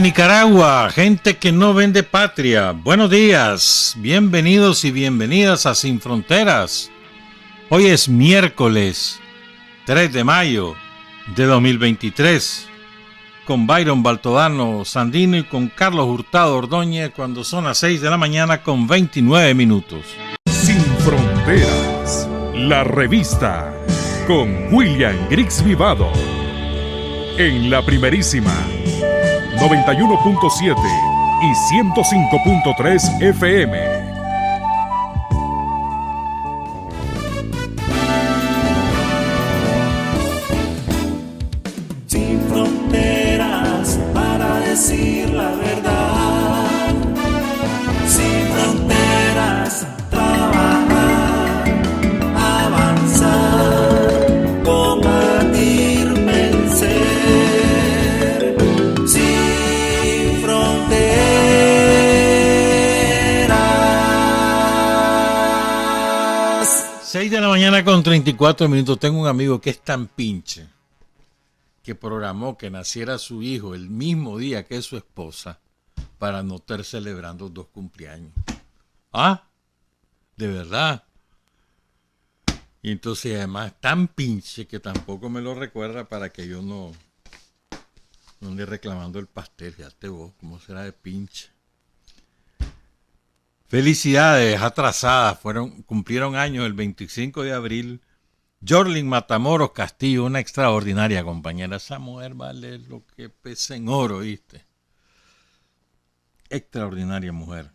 Nicaragua, gente que no vende patria, buenos días, bienvenidos y bienvenidas a Sin Fronteras. Hoy es miércoles 3 de mayo de 2023, con Byron Baltodano Sandino y con Carlos Hurtado Ordóñez, cuando son las 6 de la mañana con 29 minutos. Sin Fronteras, la revista, con William Griggs Vivado, en la primerísima 91.7 y 105.3 FM. Sin fronteras para decir la verdad. Sin fronteras, trabajar, avanzar, combatir, vencer. Sin fronteras. 6 de la mañana con 34 minutos. Tengo un amigo que es tan pinche que programó que naciera su hijo el mismo día que su esposa para no estar celebrando 2 cumpleaños. ¿Ah? ¿De verdad? Y entonces además tan pinche que tampoco me lo recuerda para que yo no ande reclamando el pastel. Fíjate vos, ¿cómo será de pinche? Felicidades atrasadas, cumplieron años el 25 de abril. Jorlin Matamoros Castillo, una extraordinaria compañera. Esa mujer vale lo que pesa en oro, ¿viste? Extraordinaria mujer.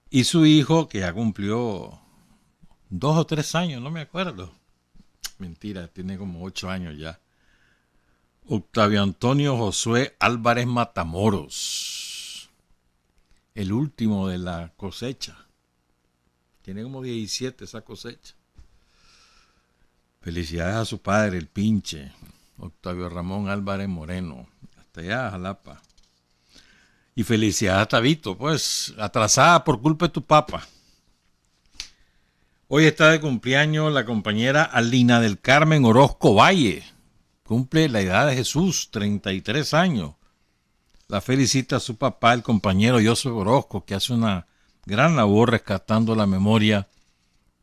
Y su hijo, que ya cumplió 2 o 3 años, no me acuerdo. Mentira, tiene como 8 años ya. Octavio Antonio Josué Álvarez Matamoros. El último de la cosecha. Tiene como 17 esa cosecha. Felicidades a su padre, el pinche, Octavio Ramón Álvarez Moreno, hasta allá, Jalapa. Y felicidades a Tabito, pues, atrasada por culpa de tu papá. Hoy está de cumpleaños la compañera Alina del Carmen Orozco Valle. Cumple la edad de Jesús, 33 años. La felicita a su papá, el compañero José Orozco, que hace una gran labor rescatando la memoria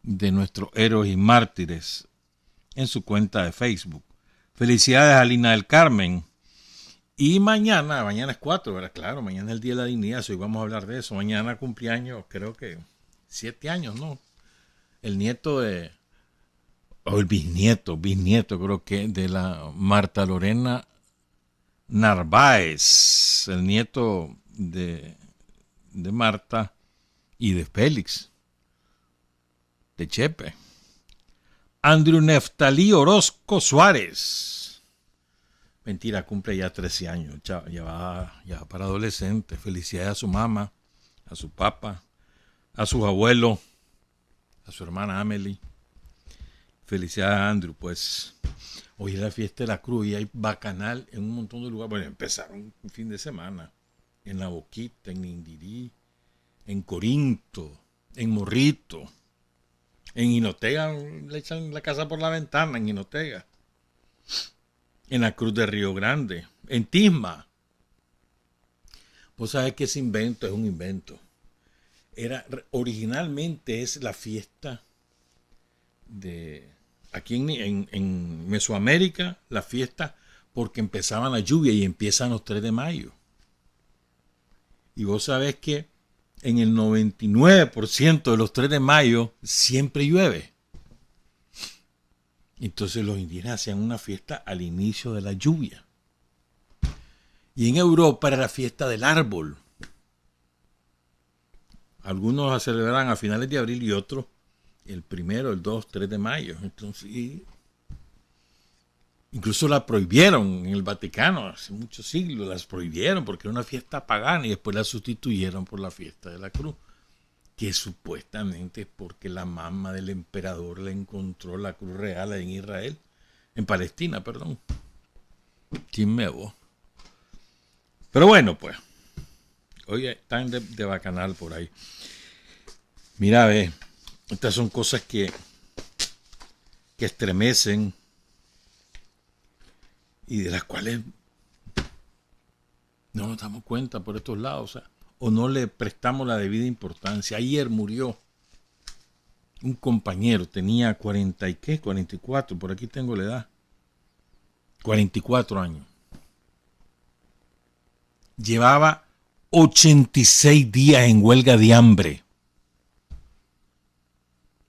de nuestros héroes y mártires en su cuenta de Facebook. Felicidades a Lina del Carmen. Y mañana es 4, ¿verdad? Claro, mañana es el Día de la Dignidad, hoy vamos a hablar de eso. Mañana cumpleaños, creo que 7 años, ¿no? El nieto o el bisnieto creo que, de la Marta Lorena Narváez, el nieto de Marta y de Félix, de Chepe. Andrew Neftalí Orozco Suárez. Mentira, cumple ya 13 años. Ya va para adolescente. Felicidades a su mamá, a su papá, a sus abuelos, a su hermana Amelie. Felicidades a Andrew, pues. Hoy es la fiesta de la Cruz y hay bacanal en un montón de lugares. Bueno, empezaron un fin de semana. En La Boquita, en Nindirí, en Corinto, en Morrito. En Jinotega le echan la casa por la ventana, en Jinotega. En la Cruz de Río Grande. En Tisma. Vos sabés que ese invento es un invento. Originalmente es la fiesta de... Aquí en Mesoamérica, la fiesta porque empezaban la lluvia y empiezan los 3 de mayo. Y vos sabés que en el 99% de los 3 de mayo siempre llueve. Entonces los indígenas hacían una fiesta al inicio de la lluvia. Y en Europa era la fiesta del árbol. Algunos la celebran a finales de abril y otros el 1, el 2, 3 de mayo. Entonces, incluso la prohibieron en el Vaticano, hace muchos siglos las prohibieron porque era una fiesta pagana y después la sustituyeron por la fiesta de la Cruz, que supuestamente es porque la mamá del emperador le encontró la cruz real en Israel, en Palestina, perdón. Chisme vos. Pero bueno, pues, hoy están de bacanal por ahí. Mira, ve, estas son cosas que estremecen y de las cuales No nos damos cuenta por estos lados, o no le prestamos la debida importancia. Ayer murió un compañero, tenía 44, por aquí tengo la edad, 44 años. Llevaba 86 días en huelga de hambre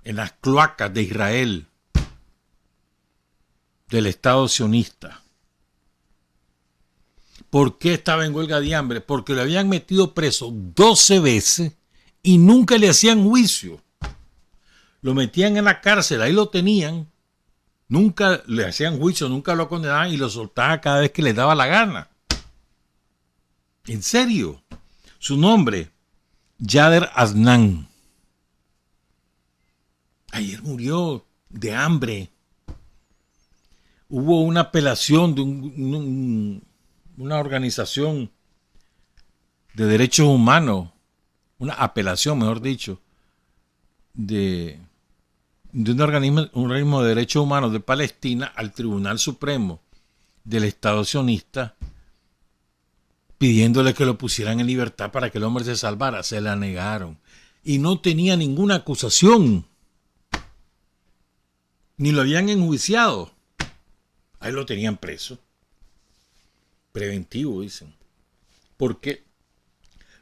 en las cloacas de Israel, del Estado sionista. ¿Por qué estaba en huelga de hambre? Porque lo habían metido preso 12 veces y nunca le hacían juicio. Lo metían en la cárcel, ahí lo tenían, nunca le hacían juicio, nunca lo condenaban y lo soltaban cada vez que les daba la gana. En serio. Su nombre, Yader Adnan. Ayer murió de hambre. Hubo una apelación de una organización de derechos humanos, una apelación, mejor dicho, de un organismo de derechos humanos de Palestina al Tribunal Supremo del Estado sionista, pidiéndole que lo pusieran en libertad para que el hombre se salvara. Se la negaron. Y no tenía ninguna acusación. Ni lo habían enjuiciado. Ahí lo tenían preso. Preventivo, dicen. Porque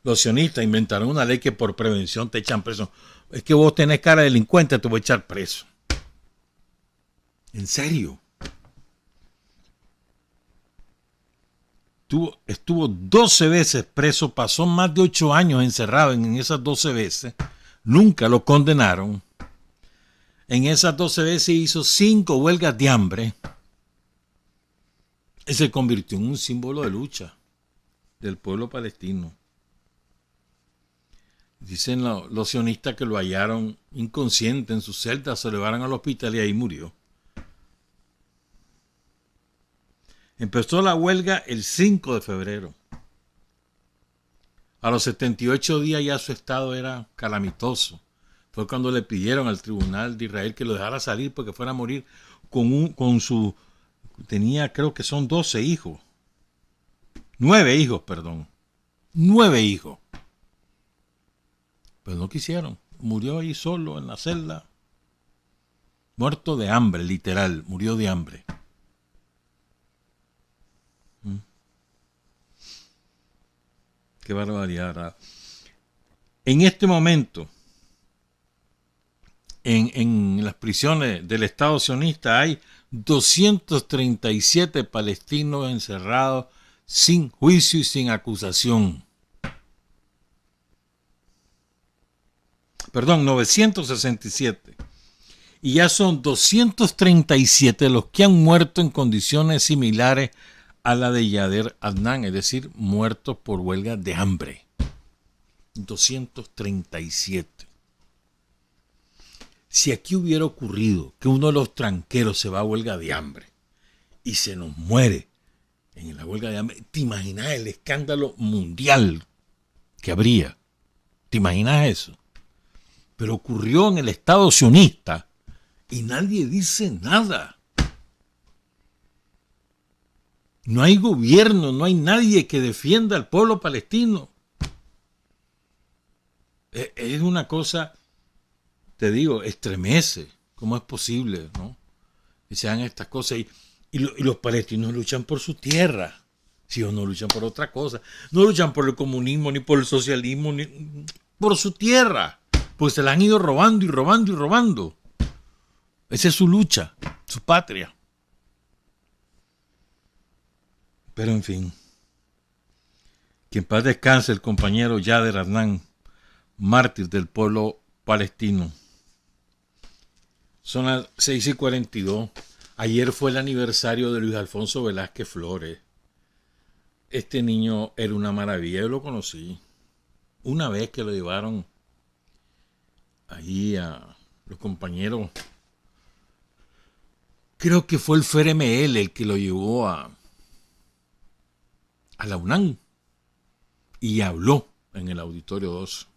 los sionistas inventaron una ley que por prevención te echan preso. Es que vos tenés cara de delincuente, te voy a echar preso. ¿En serio? Estuvo 12 veces preso, pasó más de 8 años encerrado en esas 12 veces. Nunca lo condenaron. En esas 12 veces hizo 5 huelgas de hambre. Y se convirtió en un símbolo de lucha del pueblo palestino. Dicen los sionistas que lo hallaron inconsciente en su celda, se lo llevaron al hospital y ahí murió. Empezó la huelga el 5 de febrero. A los 78 días ya su estado era calamitoso. Fue cuando le pidieron al tribunal de Israel que lo dejara salir porque fuera a morir con su... Tenía, creo que son 12 hijos. 9 hijos, perdón. 9 hijos. Pero no quisieron. Murió ahí solo en la celda. Muerto de hambre, literal. Murió de hambre. Qué barbaridad, ¿verdad? En este momento, en las prisiones del Estado sionista hay 237 palestinos encerrados sin juicio y sin acusación. Perdón, 967. Y ya son 237 los que han muerto en condiciones similares a la de Yader Adnan, es decir, muertos por huelga de hambre. 237. Si aquí hubiera ocurrido que uno de los tranqueros se va a huelga de hambre y se nos muere en la huelga de hambre, ¿te imaginas el escándalo mundial que habría? ¿Te imaginas eso? Pero ocurrió en el Estado sionista y nadie dice nada. No hay gobierno, no hay nadie que defienda al pueblo palestino. Es una cosa, te digo, estremece. ¿Cómo es posible, no? Que se hagan estas cosas y los palestinos luchan por su tierra. Si ellos no luchan por otra cosa. No luchan por el comunismo, ni por el socialismo, ni por su tierra. Pues se la han ido robando y robando y robando. Esa es su lucha, su patria. Pero en fin, que en paz descanse el compañero Yader Adnan, mártir del pueblo palestino. Son las 6:42. Ayer fue el aniversario de Luis Alfonso Velázquez Flores. Este niño era una maravilla, yo lo conocí. Una vez que lo llevaron ahí a los compañeros, creo que fue el FERML el que lo llevó a la UNAM y habló en el Auditorio 2.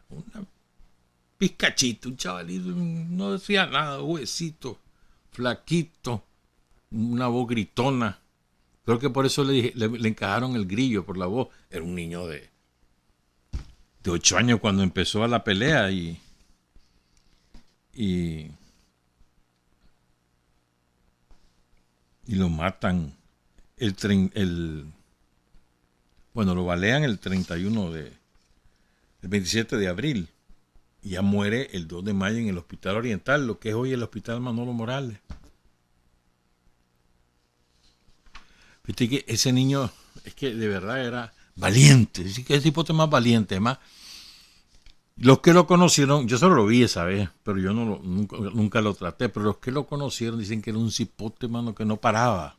Una pizcachito, un chavalito, no decía nada, huesito, flaquito, una voz gritona, Creo que por eso le encajaron el grillo por la voz. Era un niño de 8 años cuando empezó a la pelea y lo matan bueno, lo balean el 27 de abril y ya muere el 2 de mayo en el Hospital Oriental, lo que es hoy el Hospital Manolo Morales. Viste que ese niño es que de verdad era valiente, sí que ese tipo más valiente, más. Los que lo conocieron, yo solo lo vi esa vez, pero yo nunca lo traté, pero los que lo conocieron dicen que era un cipote, mano, que no paraba.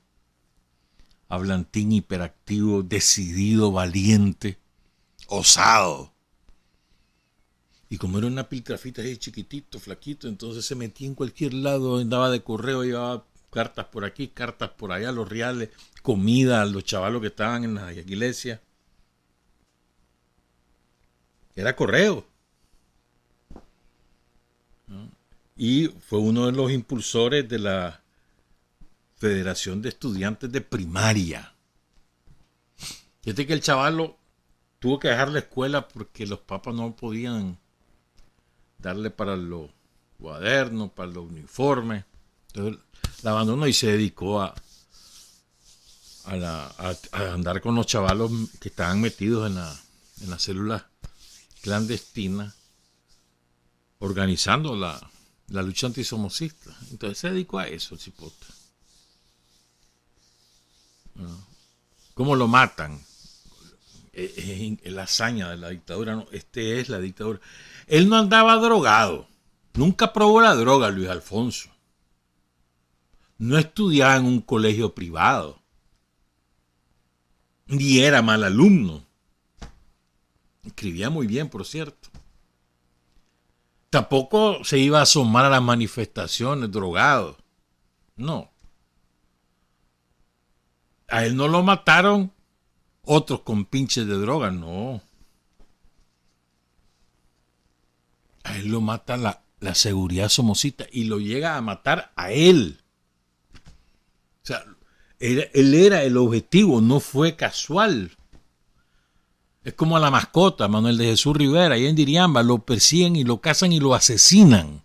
Hablantín, hiperactivo, decidido, valiente, osado. Y como era una piltrafita ahí chiquitito, flaquito, entonces se metía en cualquier lado, andaba de correo, llevaba cartas por aquí, cartas por allá, los reales, comida a los chavalos que estaban en la iglesia. Era correo. Y fue uno de los impulsores de la Federación de Estudiantes de Primaria. Fíjate que el chavalo tuvo que dejar la escuela porque los papás no podían darle para los cuadernos, para los uniformes. Entonces la abandonó y se dedicó a andar con los chavalos que estaban metidos en las células clandestinas, organizando la lucha antisomocista. Entonces se dedicó a eso, el cipote. ¿Cómo lo matan? Es la hazaña de la dictadura. No, es la dictadura. Él no andaba drogado. Nunca probó la droga, Luis Alfonso. No estudiaba en un colegio privado. Ni era mal alumno. Escribía muy bien, por cierto. Tampoco se iba a asomar a las manifestaciones drogado. No. A él no lo mataron otros con pinches de droga, no. A él lo mata la seguridad somocista y lo llega a matar a él. O sea, él era el objetivo, no fue casual. Es como a la mascota, Manuel de Jesús Rivera, ahí en Diriamba, lo persiguen y lo cazan y lo asesinan.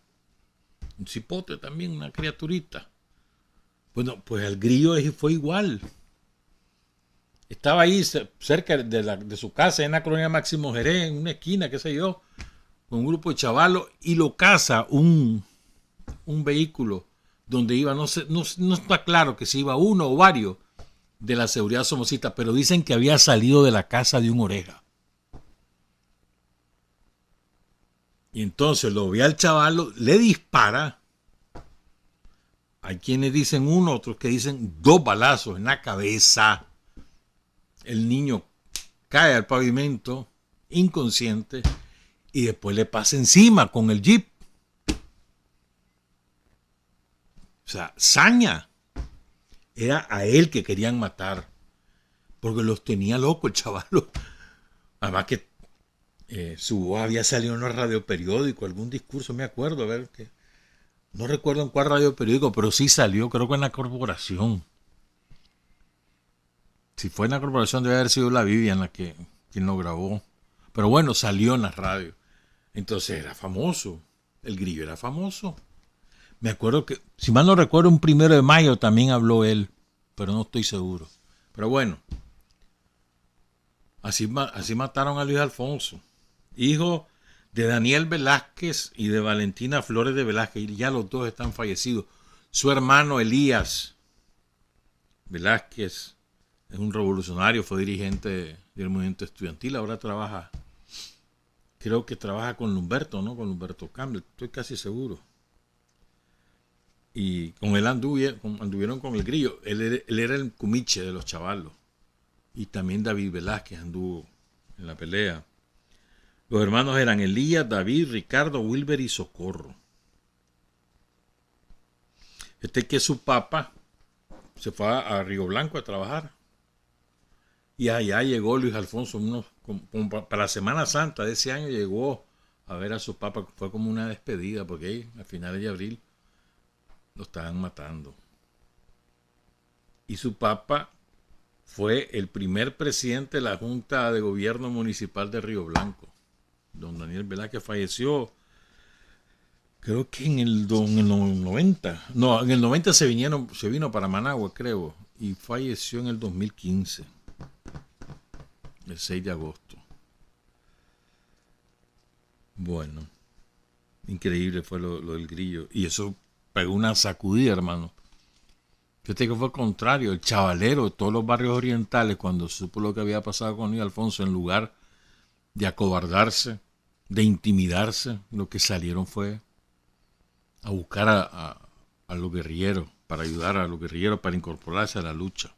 Un cipote también, una criaturita. Bueno, pues al grillo fue igual. Estaba ahí cerca de su casa, en la colonia Máximo Jerez, en una esquina, qué sé yo, con un grupo de chavalos, y lo caza un vehículo donde iba, no está claro que si iba uno o varios de la seguridad somocista, pero dicen que había salido de la casa de un oreja. Y entonces lo ve al chavalo, le dispara. Hay quienes dicen uno, otros que dicen 2 balazos en la cabeza. El niño cae al pavimento, inconsciente, y después le pasa encima con el jeep. O sea, saña. Era a él que querían matar, porque los tenía locos el chavalo. Además que su voz había salido en un radioperiódico, algún discurso, me acuerdo, a ver, que no recuerdo en cuál radioperiódico, pero sí salió, creo que en La Corporación. Si fue en La Corporación debe haber sido la Vivian quien lo grabó. Pero bueno, salió en la radio. Entonces era famoso, el grillo era famoso. Me acuerdo que, si mal no recuerdo, un 1 de mayo también habló él, pero no estoy seguro. Pero bueno, así mataron a Luis Alfonso, hijo de Daniel Velázquez y de Valentina Flores de Velázquez, y ya los dos están fallecidos. Su hermano Elías Velázquez es un revolucionario, fue dirigente del movimiento estudiantil, ahora creo que trabaja con Humberto, ¿no? Con Humberto Campbell, estoy casi seguro. Y con él anduvieron con el grillo. Él era el cumiche de los chavalos. Y también David Velázquez anduvo en la pelea. Los hermanos eran Elías, David, Ricardo, Wilber y Socorro. Que su papá se fue a Río Blanco a trabajar. Y allá llegó Luis Alfonso, para la Semana Santa de ese año llegó a ver a su papá. Fue como una despedida, porque ahí, a finales de abril lo estaban matando. Y su papá fue el primer presidente de la Junta de Gobierno Municipal de Río Blanco. Don Daniel Velázquez falleció, creo que en el 90. No, en el 90 se vino para Managua, creo, y falleció en el 2015, el 6 de agosto. Bueno, increíble fue lo del Grillo. Y eso pegó una sacudida, hermano. Fíjate que fue el contrario. El chavalero de todos los barrios orientales, cuando supo lo que había pasado con Luis Alfonso, en lugar de acobardarse, de intimidarse, lo que salieron fue a buscar a los guerrilleros, para ayudar a los guerrilleros, para incorporarse a la lucha.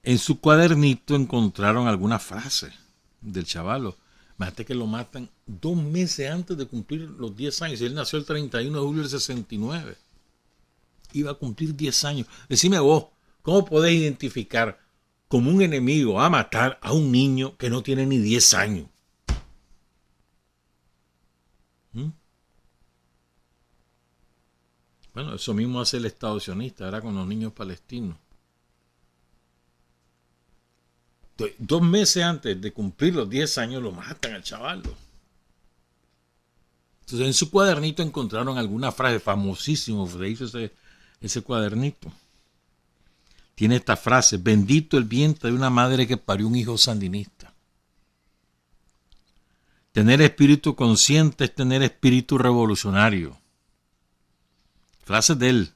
En su cuadernito encontraron algunas frases del chavalo. Imagínate que lo matan 2 meses antes de cumplir los 10 años. Él nació el 31 de julio del 69. Iba a cumplir 10 años. Decime vos, ¿cómo podés identificar como un enemigo a matar a un niño que no tiene ni 10 años? Bueno, eso mismo hace el Estado sionista, ahora con los niños palestinos. 2 meses antes de cumplir los 10 años lo matan al chaval. Entonces en su cuadernito encontraron alguna frase famosísima, de hizo ese cuadernito. Tiene esta frase: bendito el vientre de una madre que parió un hijo sandinista. Tener espíritu consciente es tener espíritu revolucionario. Frases de él,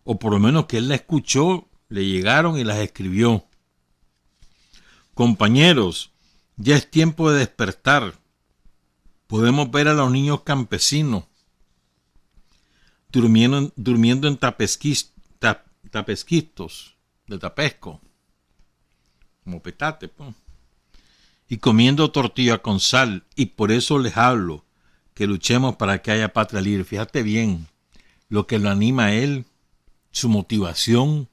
o por lo menos que él la escuchó, le llegaron y las escribió. Compañeros, ya es tiempo de despertar. Podemos ver a los niños campesinos durmiendo en tapesquitos de tapesco, como petate, pues, y comiendo tortilla con sal. Y por eso les hablo, que luchemos para que haya patria libre. Fíjate bien, lo que lo anima a él, su motivación,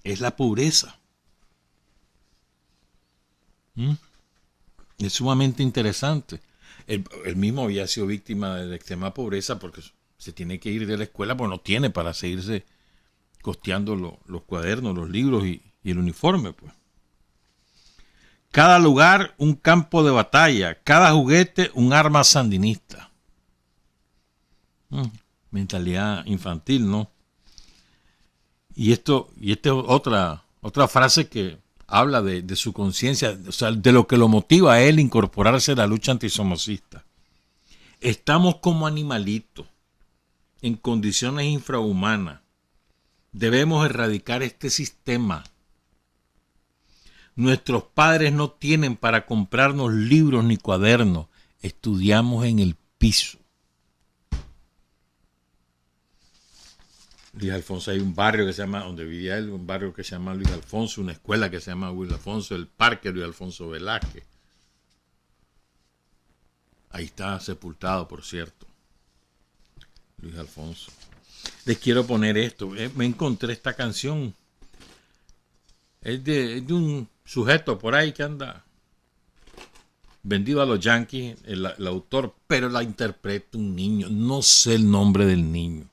es la pobreza. Es sumamente interesante. Él mismo había sido víctima de la extrema pobreza porque se tiene que ir de la escuela porque no tiene para seguirse costeando los cuadernos, los libros y el uniforme, pues. Cada lugar un campo de batalla, cada juguete un arma sandinista. Mentalidad infantil, ¿no? Y esta es otra frase que habla de su conciencia, o sea, de lo que lo motiva a él incorporarse a la lucha antisomocista. Estamos como animalitos, en condiciones infrahumanas. Debemos erradicar este sistema. Nuestros padres no tienen para comprarnos libros ni cuadernos. Estudiamos en el piso. Luis Alfonso, hay un barrio que se llama, donde vivía él, un barrio que se llama Luis Alfonso, una escuela que se llama Luis Alfonso, el parque Luis Alfonso Velázquez. Ahí está sepultado, por cierto, Luis Alfonso. Les quiero poner esto. Me encontré esta canción. Es de un sujeto por ahí que anda vendido a los Yankees, el autor, pero la interpreta un niño. No sé el nombre del niño.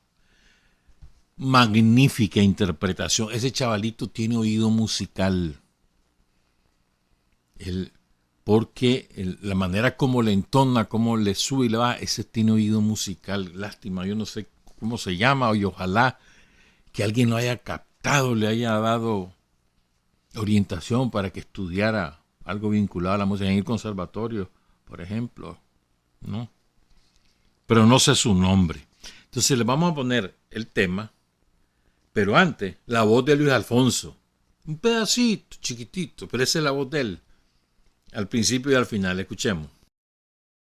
Magnífica interpretación. Ese chavalito tiene oído musical. Porque la manera como le entona, como le sube y le baja, ese tiene oído musical. Lástima, yo no sé cómo se llama, y ojalá que alguien lo haya captado, le haya dado orientación para que estudiara algo vinculado a la música en el conservatorio, por ejemplo, ¿no? Pero no sé su nombre. Entonces le vamos a poner el tema, pero antes, la voz de Luis Alfonso. Un pedacito chiquitito, pero esa es la voz de él. Al principio y al final, escuchemos.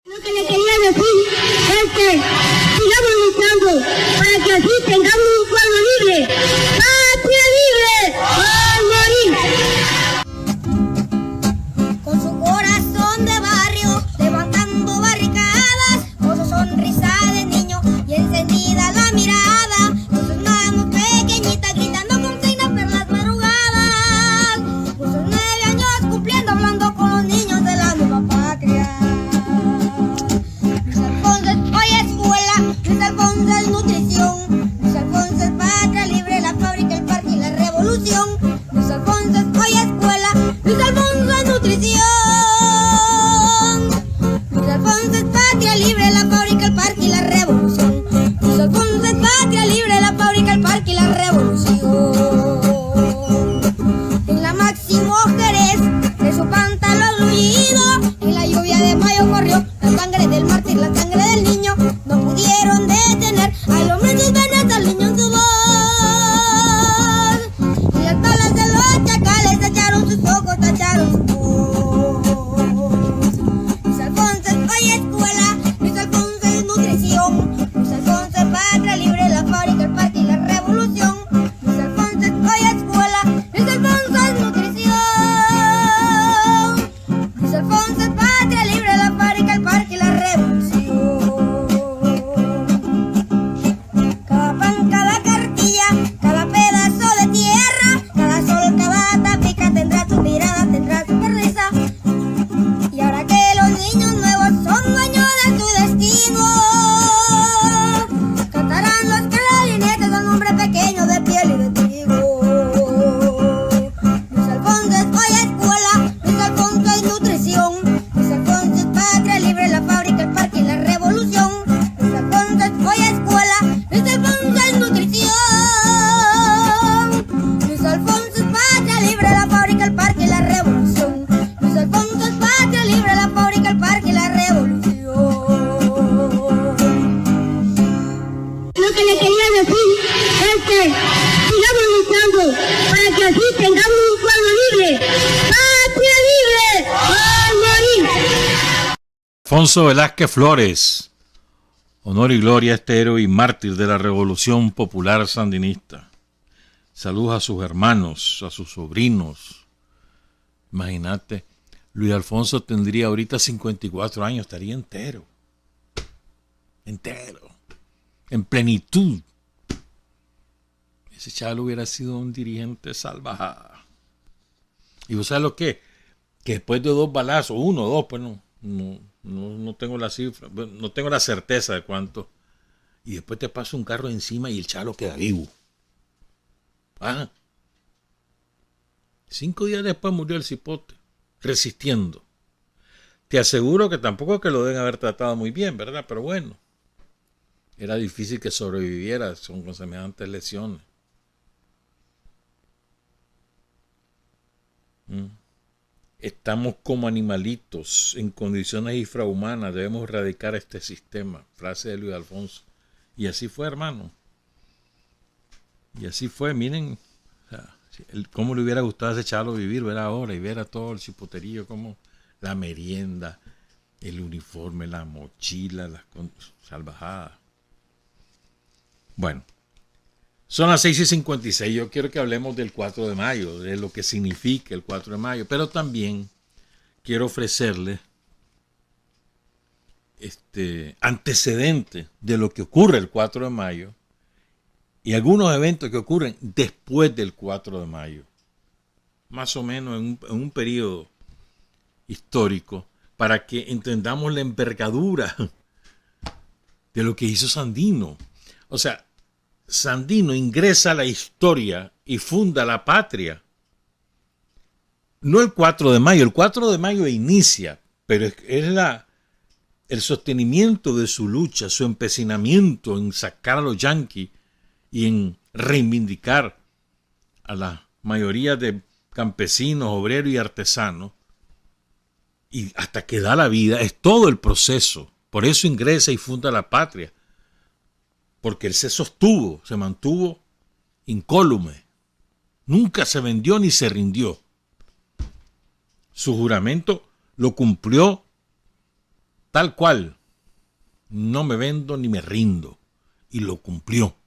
Lo que le quería decir es que sigamos luchando para que así tengamos un pueblo libre. ¡Patria libre! ¡A morir! Con su corazón de barrio, levantando barricadas, con su sonrisa de niño y encendida la mirada, con sus manos pequeñitas gritando consignas por las madrugadas, con sus 9 años cumpliendo, hablando con los niños de la nueva patria. Luis Alfonso es hoy escuela, Luis Alfonso es nutrición, Luis Alfonso es así tengamos un pueblo libre. ¡Patria libre! ¡Al morir! Alfonso Velázquez Flores, honor y gloria a este héroe y mártir de la Revolución Popular Sandinista. Saludos a sus hermanos, a sus sobrinos. Imagínate, Luis Alfonso tendría ahorita 54 años, estaría entero, en plenitud. Ese chalo hubiera sido un dirigente salvajada. Y vos sabes lo que después de 2 balazos, 1 o 2, pues no tengo la cifra, no tengo la certeza de cuánto. Y después te pasa un carro encima y el chalo queda vivo. 5 días después murió el cipote, resistiendo. Te aseguro que tampoco es que lo deben haber tratado muy bien, ¿verdad? Pero bueno, era difícil que sobreviviera con semejantes lesiones. Estamos como animalitos en condiciones infrahumanas, debemos erradicar este sistema. Frase de Luis Alfonso. Y así fue, hermano. Y así fue, miren, o sea, cómo le hubiera gustado a ese chalo vivir, ver ahora y ver a todo el chipoterío, como la merienda, el uniforme, la mochila, las salvajadas. Bueno, son las 6:56. Yo quiero que hablemos del 4 de mayo, de lo que significa el 4 de mayo, pero también quiero ofrecerles antecedente de lo que ocurre el 4 de mayo y algunos eventos que ocurren después del 4 de mayo, más o menos en un periodo histórico, para que entendamos la envergadura de lo que hizo Sandino. O sea, Sandino ingresa a la historia y funda la patria. No el 4 de mayo, el 4 de mayo inicia, pero es el sostenimiento de su lucha, su empecinamiento en sacar a los yanquis y en reivindicar a la mayoría de campesinos, obreros y artesanos, y hasta que da la vida, es todo el proceso. Por eso ingresa y funda la patria, porque él se sostuvo, se mantuvo incólume, nunca se vendió ni se rindió. Su juramento lo cumplió tal cual, no me vendo ni me rindo, y lo cumplió.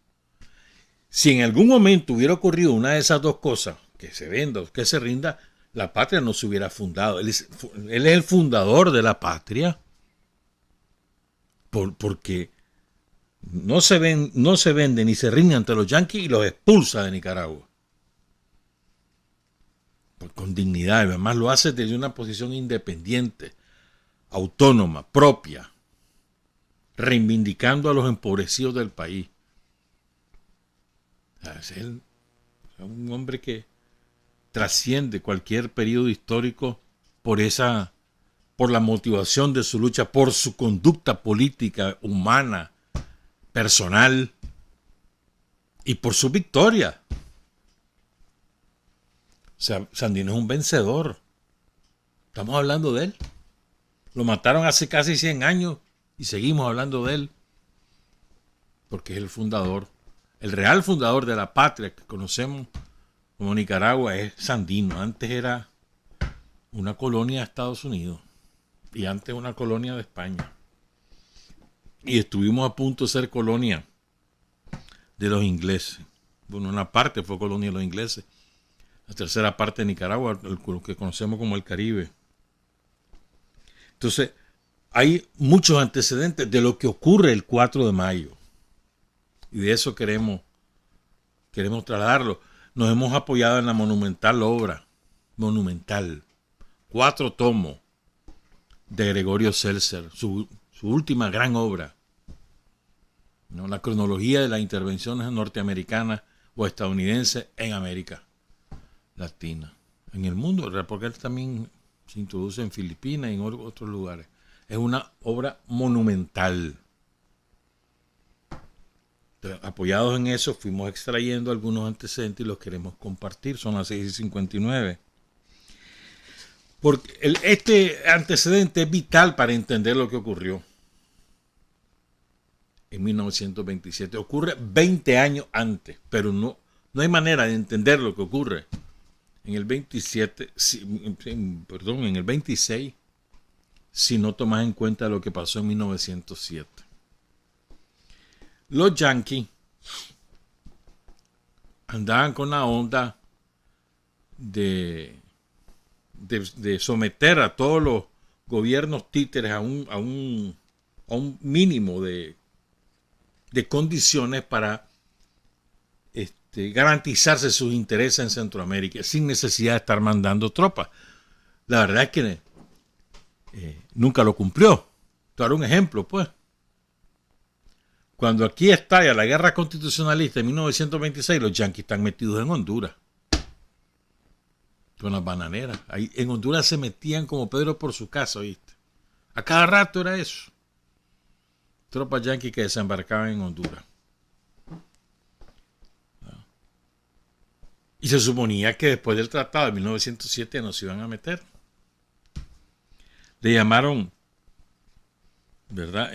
Si en algún momento hubiera ocurrido una de esas dos cosas, que se venda o que se rinda, la patria no se hubiera fundado. Él es el fundador de la patria, porque no se vende ni se rinde ante los yanquis y los expulsa de Nicaragua. Con dignidad, y además lo hace desde una posición independiente, autónoma, propia, reivindicando a los empobrecidos del país. Es un hombre que trasciende cualquier periodo histórico por la motivación de su lucha, por su conducta política, humana, personal y por su victoria. O sea, Sandino es un vencedor. Estamos hablando de él. Lo mataron hace casi 100 años y seguimos hablando de él porque es el fundador. El real fundador de la patria que conocemos como Nicaragua es Sandino. Antes era una colonia de Estados Unidos y antes una colonia de España. Y estuvimos a punto de ser colonia de los ingleses. Bueno, una parte fue colonia de los ingleses. La tercera parte de Nicaragua, lo que conocemos como el Caribe. Entonces, hay muchos antecedentes de lo que ocurre el 4 de mayo. Y de eso queremos trasladarlo. Nos hemos apoyado en la monumental obra, 4 tomos de Gregorio Seltzer, su última gran obra, ¿no? La cronología de las intervenciones norteamericanas o estadounidenses en América Latina, en el mundo, porque él también se introduce en Filipinas y en otros lugares. Es una obra monumental. Entonces, apoyados en eso, fuimos extrayendo algunos antecedentes y los queremos compartir. Son las 6:59. Porque este antecedente es vital para entender lo que ocurrió en 1927. Ocurre 20 años antes, pero no hay manera de entender lo que ocurre en el 27, en el 26, si no tomas en cuenta lo que pasó en 1907. Los yanquis andaban con la onda de someter a todos los gobiernos títeres a un mínimo de condiciones para garantizarse sus intereses en Centroamérica sin necesidad de estar mandando tropas. La verdad es que nunca lo cumplió. Te daré un ejemplo, pues. Cuando aquí estalla la guerra constitucionalista en 1926, los yanquis están metidos en Honduras con las bananeras. Ahí, en Honduras se metían como Pedro por su casa, ¿viste? A cada rato era eso. Tropas yanquis que desembarcaban en Honduras. Y se suponía que después del tratado de 1907 nos iban a meter. Le llamaron, ¿verdad?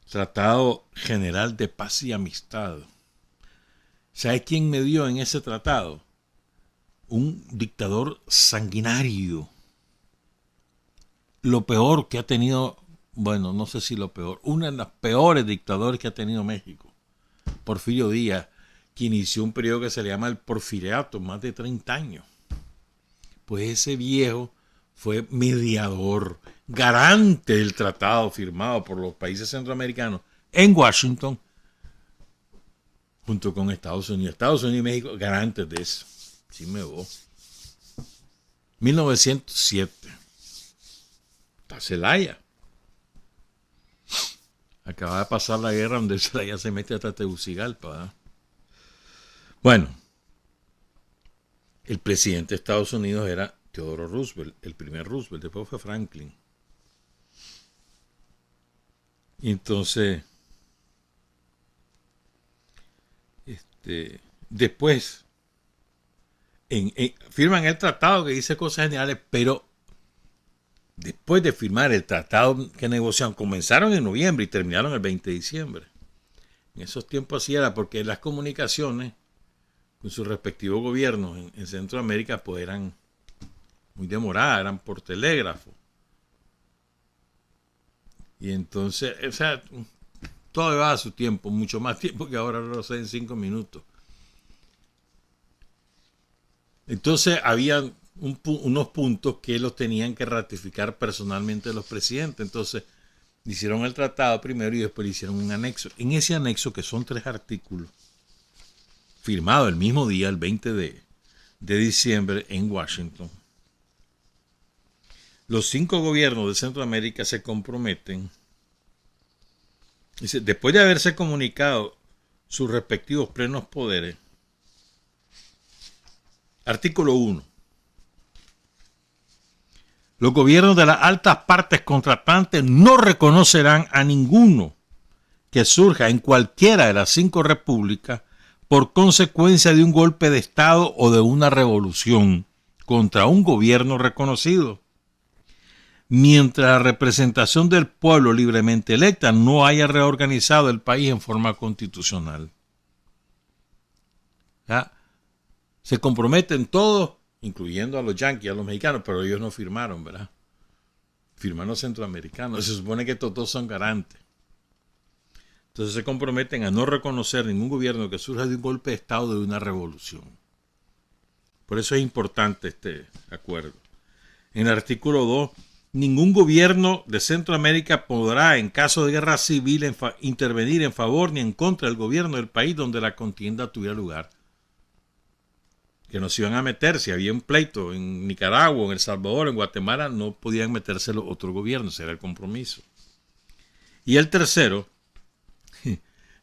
Tratado General de Paz y Amistad. ¿Sabe quién me dio en ese tratado? Un dictador sanguinario. Lo peor que ha tenido, bueno, no sé si lo peor, una de las peores dictadores que ha tenido México. Porfirio Díaz, que inició un periodo que se le llama el Porfiriato, más de 30 años. Pues ese viejo fue mediador, garante del tratado firmado por los países centroamericanos en Washington, junto con Estados Unidos. Estados Unidos y México, garantes de eso. Sí me voy. 1907. Está Celaya. Acaba de pasar la guerra donde Celaya se mete hasta Tegucigalpa, ¿verdad? Bueno, el presidente de Estados Unidos era Theodore Roosevelt, el primer Roosevelt, después fue Franklin. Y entonces, después, firman el tratado que dice cosas generales, pero después de firmar el tratado que negociaron, comenzaron en noviembre y terminaron el 20 de diciembre. En esos tiempos así era porque las comunicaciones con sus respectivos gobiernos en Centroamérica pues eran muy demoradas, eran por telégrafo. Y entonces, o sea, todo llevaba su tiempo, mucho más tiempo que ahora lo sé en 5 minutos. Entonces había unos puntos que los tenían que ratificar personalmente los presidentes. Entonces hicieron el tratado primero y después le hicieron un anexo. En ese anexo, que son 3 artículos, firmado el mismo día, el 20 de diciembre en Washington, los 5 gobiernos de Centroamérica se comprometen, dice, después de haberse comunicado sus respectivos plenos poderes. Artículo 1. Los gobiernos de las altas partes contratantes no reconocerán a ninguno que surja en cualquiera de las 5 repúblicas por consecuencia de un golpe de Estado o de una revolución contra un gobierno reconocido, mientras la representación del pueblo libremente electa no haya reorganizado el país en forma constitucional. ¿Ya? Se comprometen todos, incluyendo a los yanquis, a los mexicanos, pero ellos no firmaron, ¿verdad? Firman los centroamericanos. Se supone que todos son garantes. Entonces se comprometen a no reconocer ningún gobierno que surja de un golpe de Estado o de una revolución. Por eso es importante este acuerdo. En el artículo 2, ningún gobierno de Centroamérica podrá, en caso de guerra civil, intervenir en favor ni en contra del gobierno del país donde la contienda tuviera lugar. Que no se iban a meter, si había un pleito en Nicaragua, en El Salvador, en Guatemala, no podían meterse los otros gobiernos, ese era el compromiso. Y el tercero,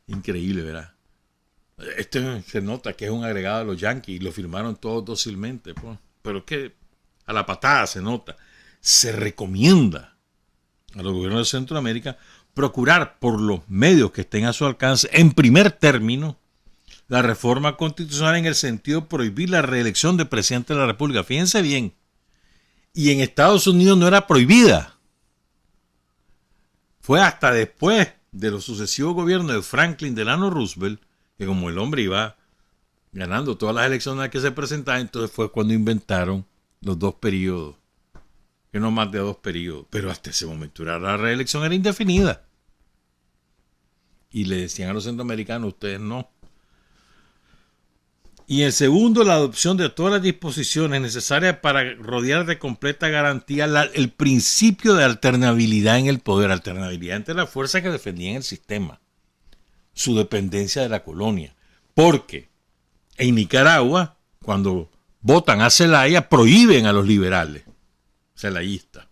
increíble, ¿verdad? Este se nota que es un agregado de los yanquis y lo firmaron todos dócilmente, pues. Pero es que a la patada se nota. Se recomienda a los gobiernos de Centroamérica procurar por los medios que estén a su alcance, en primer término, la reforma constitucional en el sentido de prohibir la reelección del presidente de la República. Fíjense bien. Y en Estados Unidos no era prohibida. Fue hasta después de los sucesivos gobiernos de Franklin Delano Roosevelt, que como el hombre iba ganando todas las elecciones a las que se presentaban. Entonces fue cuando inventaron los 2 periodos, que no más de 2 periodos, pero hasta ese momento la reelección era indefinida. Y le decían a los centroamericanos, ustedes no. Y el segundo, la adopción de todas las disposiciones necesarias para rodear de completa garantía el principio de alternabilidad en el poder, alternabilidad entre las fuerzas que defendían el sistema, su dependencia de la colonia. Porque en Nicaragua, cuando votan a Zelaya, prohíben a los liberales celayistas.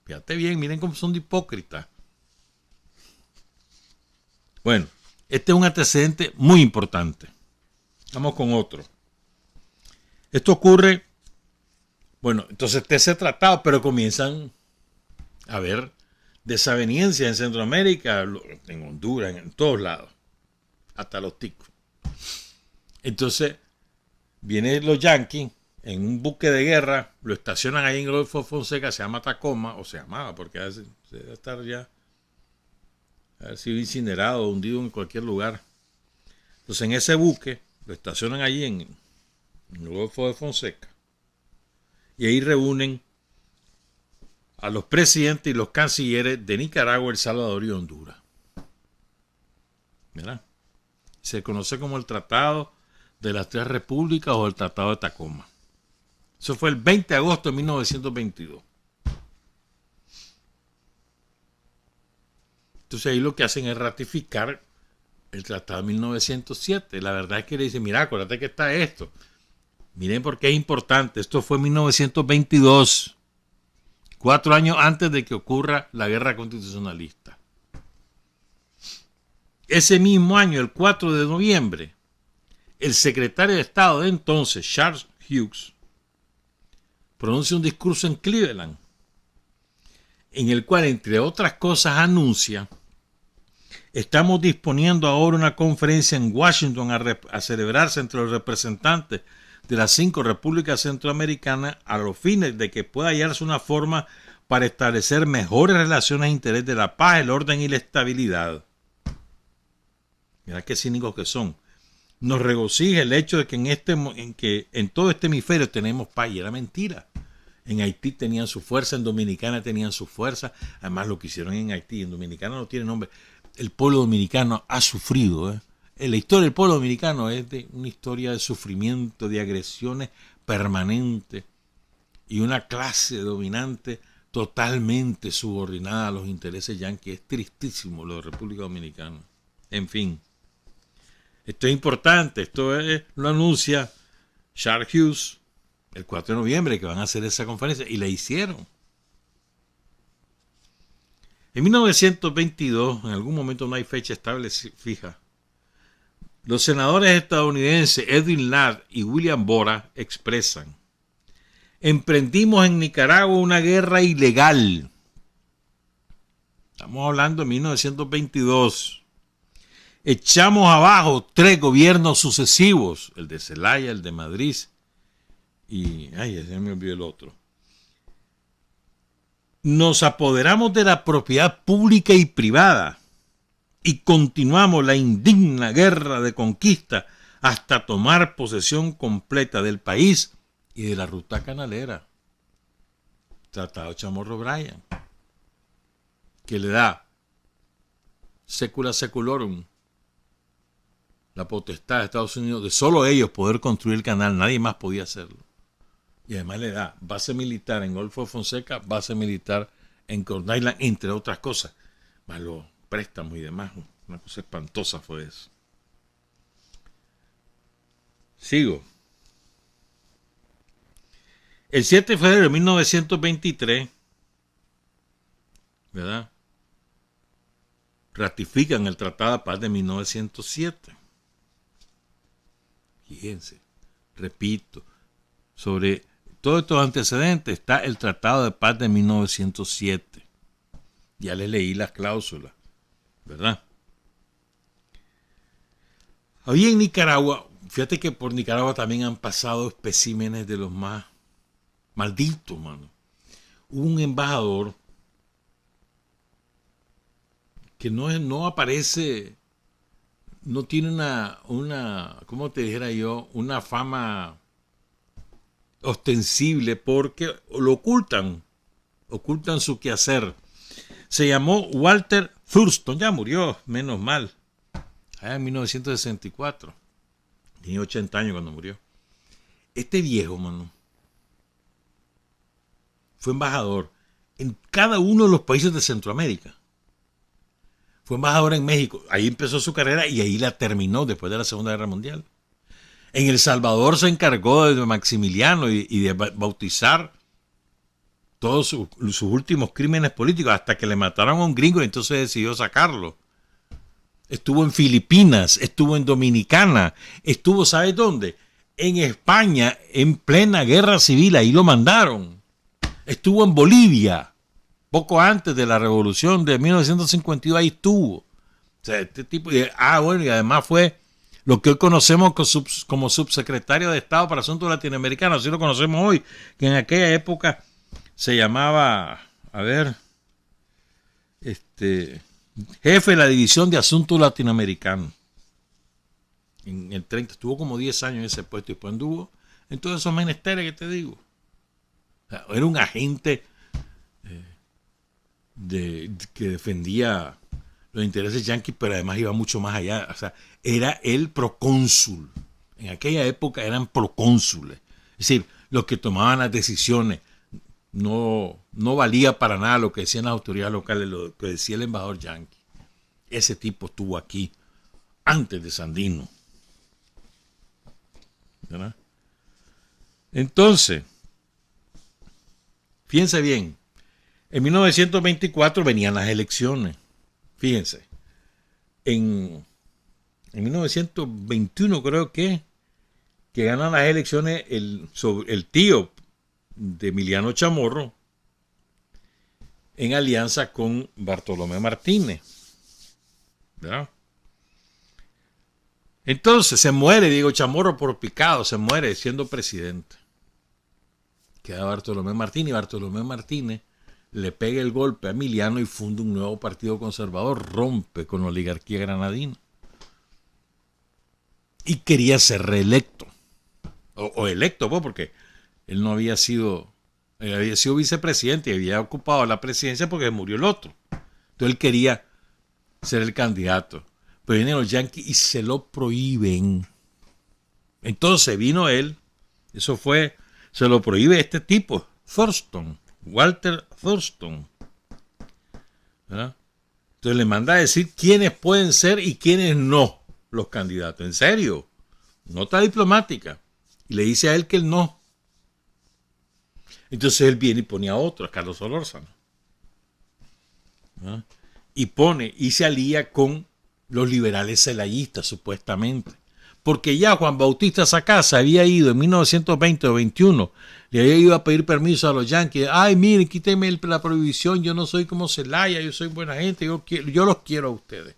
Fíjate bien, miren cómo son de hipócritas. Bueno, este es un antecedente muy importante. Vamos con otro. Esto ocurre, bueno, entonces ese tratado, pero comienzan a haber desavenencias en Centroamérica, en Honduras, en todos lados, hasta los ticos. Entonces, vienen los yanquis en un buque de guerra, lo estacionan ahí en el Golfo de Fonseca, se llama Tacoma, o se llamaba, porque se debe estar ya, haber sido incinerado, hundido en cualquier lugar. Entonces, en ese buque, lo estacionan allí en el Golfo de Fonseca. Y ahí reúnen a los presidentes y los cancilleres de Nicaragua, El Salvador y Honduras. ¿Verdad? Se conoce como el Tratado de las 3 Repúblicas o el Tratado de Tacoma. Eso fue el 20 de agosto de 1922. Entonces ahí lo que hacen es ratificar el Tratado de 1907. La verdad es que le dicen, mira, acuérdate que está esto. Miren por qué es importante. Esto fue en 1922, 4 años antes de que ocurra la guerra constitucionalista. Ese mismo año, el 4 de noviembre, el secretario de Estado de entonces, Charles Hughes, pronuncia un discurso en Cleveland, en el cual, entre otras cosas, anuncia: estamos disponiendo ahora una conferencia en Washington a celebrarse entre los representantes de las 5 repúblicas centroamericanas a los fines de que pueda hallarse una forma para establecer mejores relaciones de interés de la paz, el orden y la estabilidad. Mirá qué cínicos que son. Nos regocija el hecho de que en todo este hemisferio tenemos paz, y era mentira. En Haití tenían su fuerza, en Dominicana tenían su fuerza. Además, lo que hicieron en Haití, en Dominicana no tiene nombre. El pueblo dominicano ha sufrido. La historia del pueblo dominicano es una historia de sufrimiento, de agresiones permanentes y una clase dominante totalmente subordinada a los intereses yanquis. Es tristísimo lo de República Dominicana. En fin, esto es importante. Lo anuncia Charles Hughes el 4 de noviembre, que van a hacer esa conferencia, y la hicieron. En 1922, en algún momento, no hay fecha estable fija, los senadores estadounidenses Edwin Ladd y William Borah expresan: emprendimos en Nicaragua una guerra ilegal. Estamos hablando de 1922. Echamos abajo 3 gobiernos sucesivos, el de Zelaya, el de Madrid y, ya me olvidó el otro. Nos apoderamos de la propiedad pública y privada y continuamos la indigna guerra de conquista hasta tomar posesión completa del país y de la ruta canalera. Tratado Chamorro Bryan, que le da secula seculorum la potestad de Estados Unidos de solo ellos poder construir el canal, nadie más podía hacerlo. Y además le da base militar en Golfo de Fonseca, base militar en Corn Island, entre otras cosas. Más los préstamos y demás. Una cosa espantosa fue eso. Sigo. El 7 de febrero de 1923, ¿verdad?, ratifican el Tratado de Paz de 1907. Fíjense, repito, sobre todos estos antecedentes está el Tratado de Paz de 1907. Ya les leí las cláusulas, ¿verdad? Ahí en Nicaragua, fíjate que por Nicaragua también han pasado especímenes de los más malditos, mano. Hubo un embajador que no aparece no tiene una, ¿cómo te dijera yo? Una fama ostensible porque lo ocultan su quehacer. Se llamó Walter Thurston, ya murió, menos mal, allá en 1964. Tenía 80 años cuando murió. Este viejo, mano, fue embajador en cada uno de los países de Centroamérica. Fue embajador en México. Ahí empezó su carrera y ahí la terminó después de la Segunda Guerra Mundial. En El Salvador se encargó de Maximiliano y de bautizar todos sus últimos crímenes políticos hasta que le mataron a un gringo y entonces decidió sacarlo. Estuvo en Filipinas, estuvo en Dominicana, estuvo, ¿sabes dónde? En España, en plena guerra civil, ahí lo mandaron. Estuvo en Bolivia, poco antes de la revolución de 1952, ahí estuvo. O sea, este tipo, bueno, y además fue lo que hoy conocemos como subsecretario de Estado para Asuntos Latinoamericanos, así lo conocemos hoy, que en aquella época se llamaba, jefe de la División de Asuntos Latinoamericanos. En el 30, estuvo como 10 años en ese puesto y después anduvo en todos esos menesteres que te digo. O sea, era un agente que defendía los intereses yanquis, pero además iba mucho más allá. O sea, era el procónsul. En aquella época eran procónsules. Es decir, los que tomaban las decisiones. No valía para nada lo que decían las autoridades locales, lo que decía el embajador yanqui. Ese tipo estuvo aquí antes de Sandino. ¿Verdad? Entonces, fíjense bien, en 1924 venían las elecciones. Fíjense, en 1921 creo que ganan las elecciones el tío de Emiliano Chamorro en alianza con Bartolomé Martínez. ¿Verdad? Entonces se muere Diego Chamorro por picado, se muere siendo presidente. Queda Bartolomé Martínez y Bartolomé Martínez le pega el golpe a Emiliano y funda un nuevo partido conservador, rompe con la oligarquía granadina. Y quería ser reelecto. O electo, pues, porque él no había sido, había sido vicepresidente y había ocupado la presidencia porque murió el otro. Entonces él quería ser el candidato. Pero vienen los yanquis y se lo prohíben. Entonces vino él, se lo prohíbe este tipo, Thurston, Walter Thurston. ¿Verdad? Entonces le manda a decir quiénes pueden ser y quiénes no los candidatos. En serio, nota diplomática. Y le dice a él que él no. Entonces él viene y pone a otro, a Carlos Solórzano. ¿Verdad? Y se alía con los liberales celayistas, supuestamente. Porque ya Juan Bautista Sacasa había ido en 1920 o 21, le había ido a pedir permiso a los yanquis. Ay, miren, quítenme la prohibición, yo no soy como Celaya, yo soy buena gente, yo los quiero a ustedes.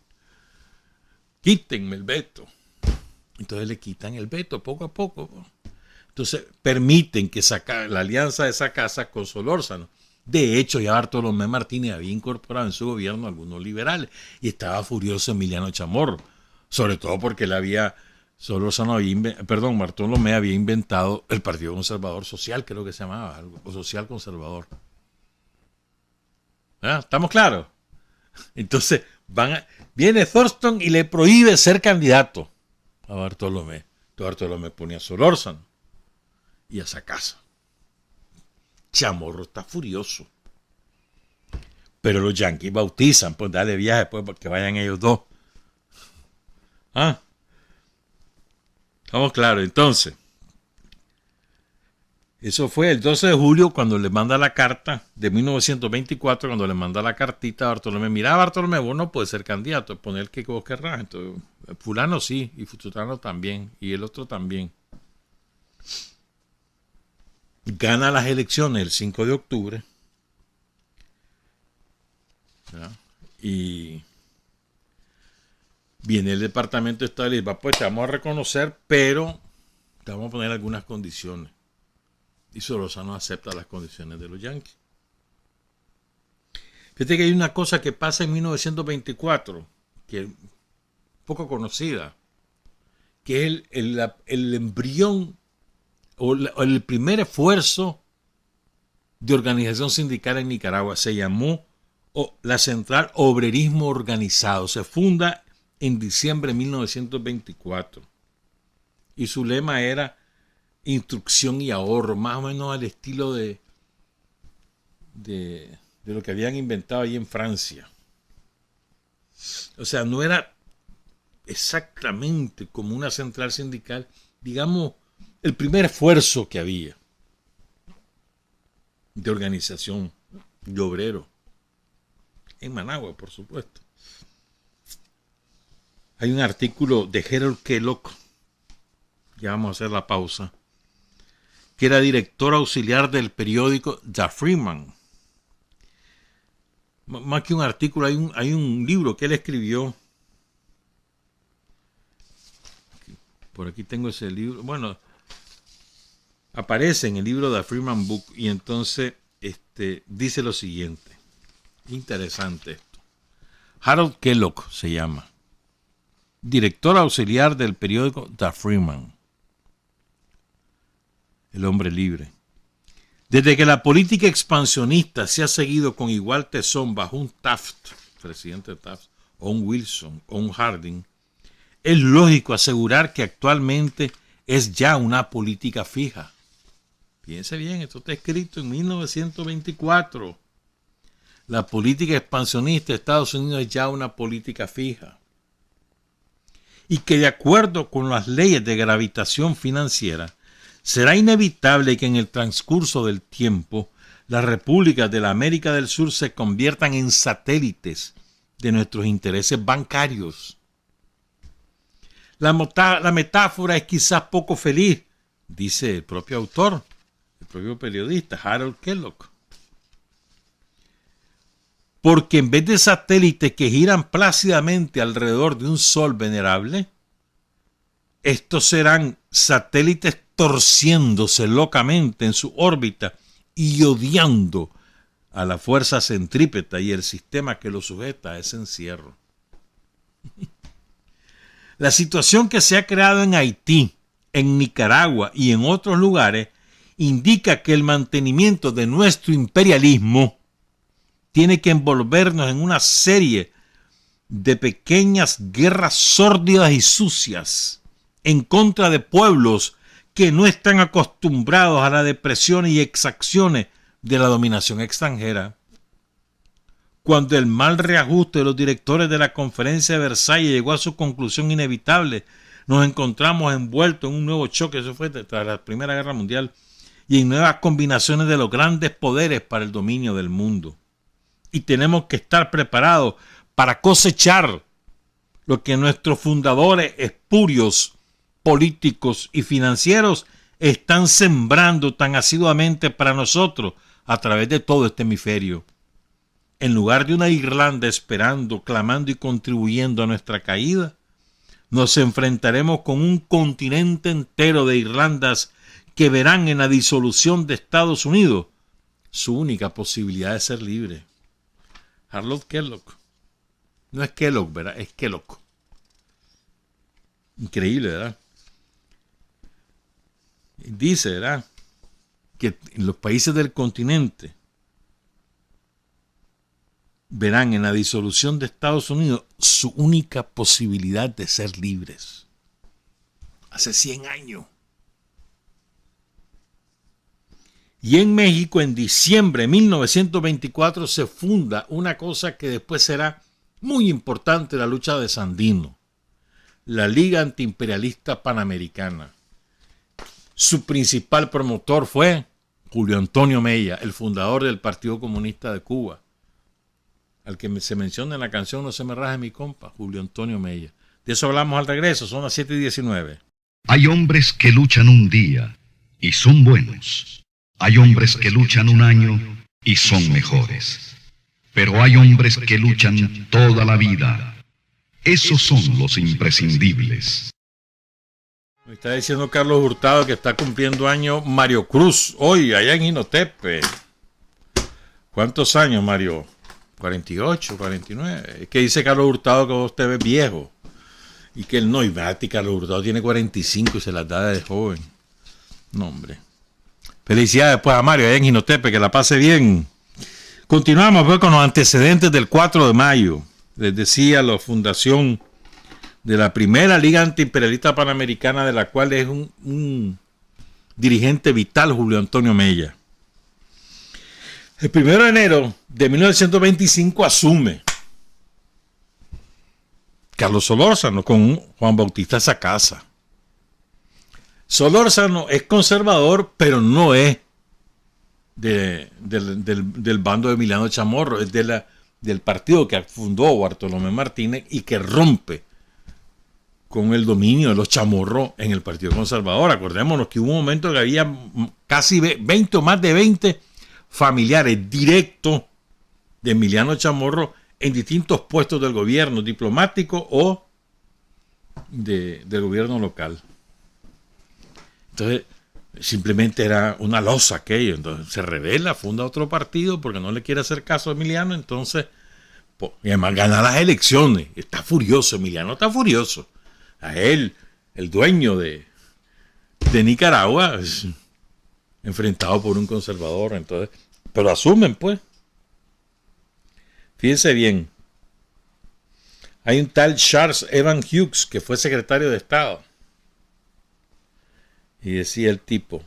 Quítenme el veto. Entonces le quitan el veto poco a poco. Entonces permiten que la alianza de Sacasa con Solórzano. De hecho, ya Bartolomé Martínez había incorporado en su gobierno a algunos liberales y estaba furioso Emiliano Chamorro, sobre todo porque Bartolomé había inventado el Partido Conservador Social, creo que se llamaba, o Social Conservador. ¿Ah? ¿Estamos claros? Entonces viene Thurston y le prohíbe ser candidato a Bartolomé. Entonces Bartolomé ponía a Solórzano y a Sacasa. Chamorro está furioso. Pero los yanquis bautizan, pues dale viaje, pues, para que vayan ellos dos. ¿Ah? Estamos claros. Entonces, eso fue el 12 de julio cuando le manda la carta de 1924, cuando le manda la cartita a Bartolomé. Mira, Bartolomé, vos no puedes ser candidato, poner el que vos querrás. Entonces, fulano sí, y fulano también, y el otro también. Gana las elecciones el 5 de octubre. ¿Ya? Y viene el Departamento de Estado y le dice, pues te vamos a reconocer, pero te vamos a poner algunas condiciones. Y Solórzano acepta las condiciones de los yanquis. Fíjate que hay una cosa que pasa en 1924, que poco conocida, que es el embrión o el primer esfuerzo de organización sindical en Nicaragua. Se llamó la Central Obrerismo Organizado. Se funda en diciembre de 1924 y su lema era instrucción y ahorro, más o menos al estilo de lo que habían inventado ahí en Francia. O sea, no era exactamente como una central sindical, digamos, el primer esfuerzo que había de organización de obreros en Managua, por supuesto. Hay un artículo de Harold Kellogg, ya vamos a hacer la pausa, que era director auxiliar del periódico The Freeman. Más que un artículo, hay un libro que él escribió. Por aquí tengo ese libro. Bueno, aparece en el libro The Freeman Book y entonces dice lo siguiente. Interesante esto. Harold Kellogg se llama. Director auxiliar del periódico The Freeman. El hombre libre. Desde que la política expansionista se ha seguido con igual tesón bajo un Taft, presidente Taft, o un Wilson, o un Harding, es lógico asegurar que actualmente es ya una política fija. Piense bien, esto está escrito en 1924. La política expansionista de Estados Unidos es ya una política fija. Y que de acuerdo con las leyes de gravitación financiera, será inevitable que en el transcurso del tiempo las repúblicas de la América del Sur se conviertan en satélites de nuestros intereses bancarios. La metáfora es quizás poco feliz, dice el propio autor, el propio periodista Harold Kellogg. Porque en vez de satélites que giran plácidamente alrededor de un sol venerable, estos serán satélites torciéndose locamente en su órbita y odiando a la fuerza centrípeta y el sistema que lo sujeta a ese encierro. La situación que se ha creado en Haití, en Nicaragua y en otros lugares indica que el mantenimiento de nuestro imperialismo tiene que envolvernos en una serie de pequeñas guerras sórdidas y sucias en contra de pueblos que no están acostumbrados a las depresiones y exacciones de la dominación extranjera. Cuando el mal reajuste de los directores de la Conferencia de Versalles llegó a su conclusión inevitable, nos encontramos envueltos en un nuevo choque, eso fue tras la Primera Guerra Mundial, y en nuevas combinaciones de los grandes poderes para el dominio del mundo. Y tenemos que estar preparados para cosechar lo que nuestros fundadores espurios, políticos y financieros están sembrando tan asiduamente para nosotros a través de todo este hemisferio. En lugar de una Irlanda esperando, clamando y contribuyendo a nuestra caída, nos enfrentaremos con un continente entero de Irlandas que verán en la disolución de Estados Unidos su única posibilidad de ser libre. Harold Kellogg. No es Kellogg, ¿verdad? Es Kellogg. Increíble, ¿verdad? Dice, ¿verdad?, que en los países del continente verán en la disolución de Estados Unidos su única posibilidad de ser libres. Hace 100 años. Y en México, en diciembre de 1924, se funda una cosa que después será muy importante en la lucha de Sandino, la Liga Antiimperialista Panamericana. Su principal promotor fue Julio Antonio Mella, el fundador del Partido Comunista de Cuba, al que se menciona en la canción No se me raje mi compa, Julio Antonio Mella. De eso hablamos al regreso, son las 7:19. Hay hombres que luchan un día y son buenos. Hay hombres que luchan un año y son mejores. Pero hay hombres que luchan toda la vida. Esos son los imprescindibles. Me está diciendo Carlos Hurtado que está cumpliendo año Mario Cruz, hoy allá en Jinotepe. ¿Cuántos años, Mario? 48, 49. Es que dice Carlos Hurtado que usted ve viejo. Y que él no, y Carlos Hurtado tiene 45 y se las da de joven. No, hombre. Felicidades pues a Mario allá en Jinotepe, que la pase bien. Continuamos pues con los antecedentes del 4 de mayo. Les decía la fundación de la primera Liga Antiimperialista Panamericana, de la cual es un dirigente vital, Julio Antonio Mella. El 1 de enero de 1925 asume Carlos Solórzano con Juan Bautista Sacasa. Solórzano es conservador, pero no es del bando de Emiliano Chamorro, es del partido que fundó Bartolomé Martínez y que rompe con el dominio de los Chamorros en el Partido Conservador. Acordémonos que hubo un momento que había casi 20 o más de 20 familiares directos de Emiliano Chamorro en distintos puestos del gobierno, diplomático o del gobierno local. Entonces, simplemente era una losa aquello. Entonces, se rebela, funda otro partido porque no le quiere hacer caso a Emiliano. Entonces, y además gana las elecciones. Está furioso, Emiliano está furioso. A él, el dueño de Nicaragua, es enfrentado por un conservador. Entonces, pero asumen, pues. Fíjense bien. Hay un tal Charles Evan Hughes que fue secretario de Estado. Y decía el tipo,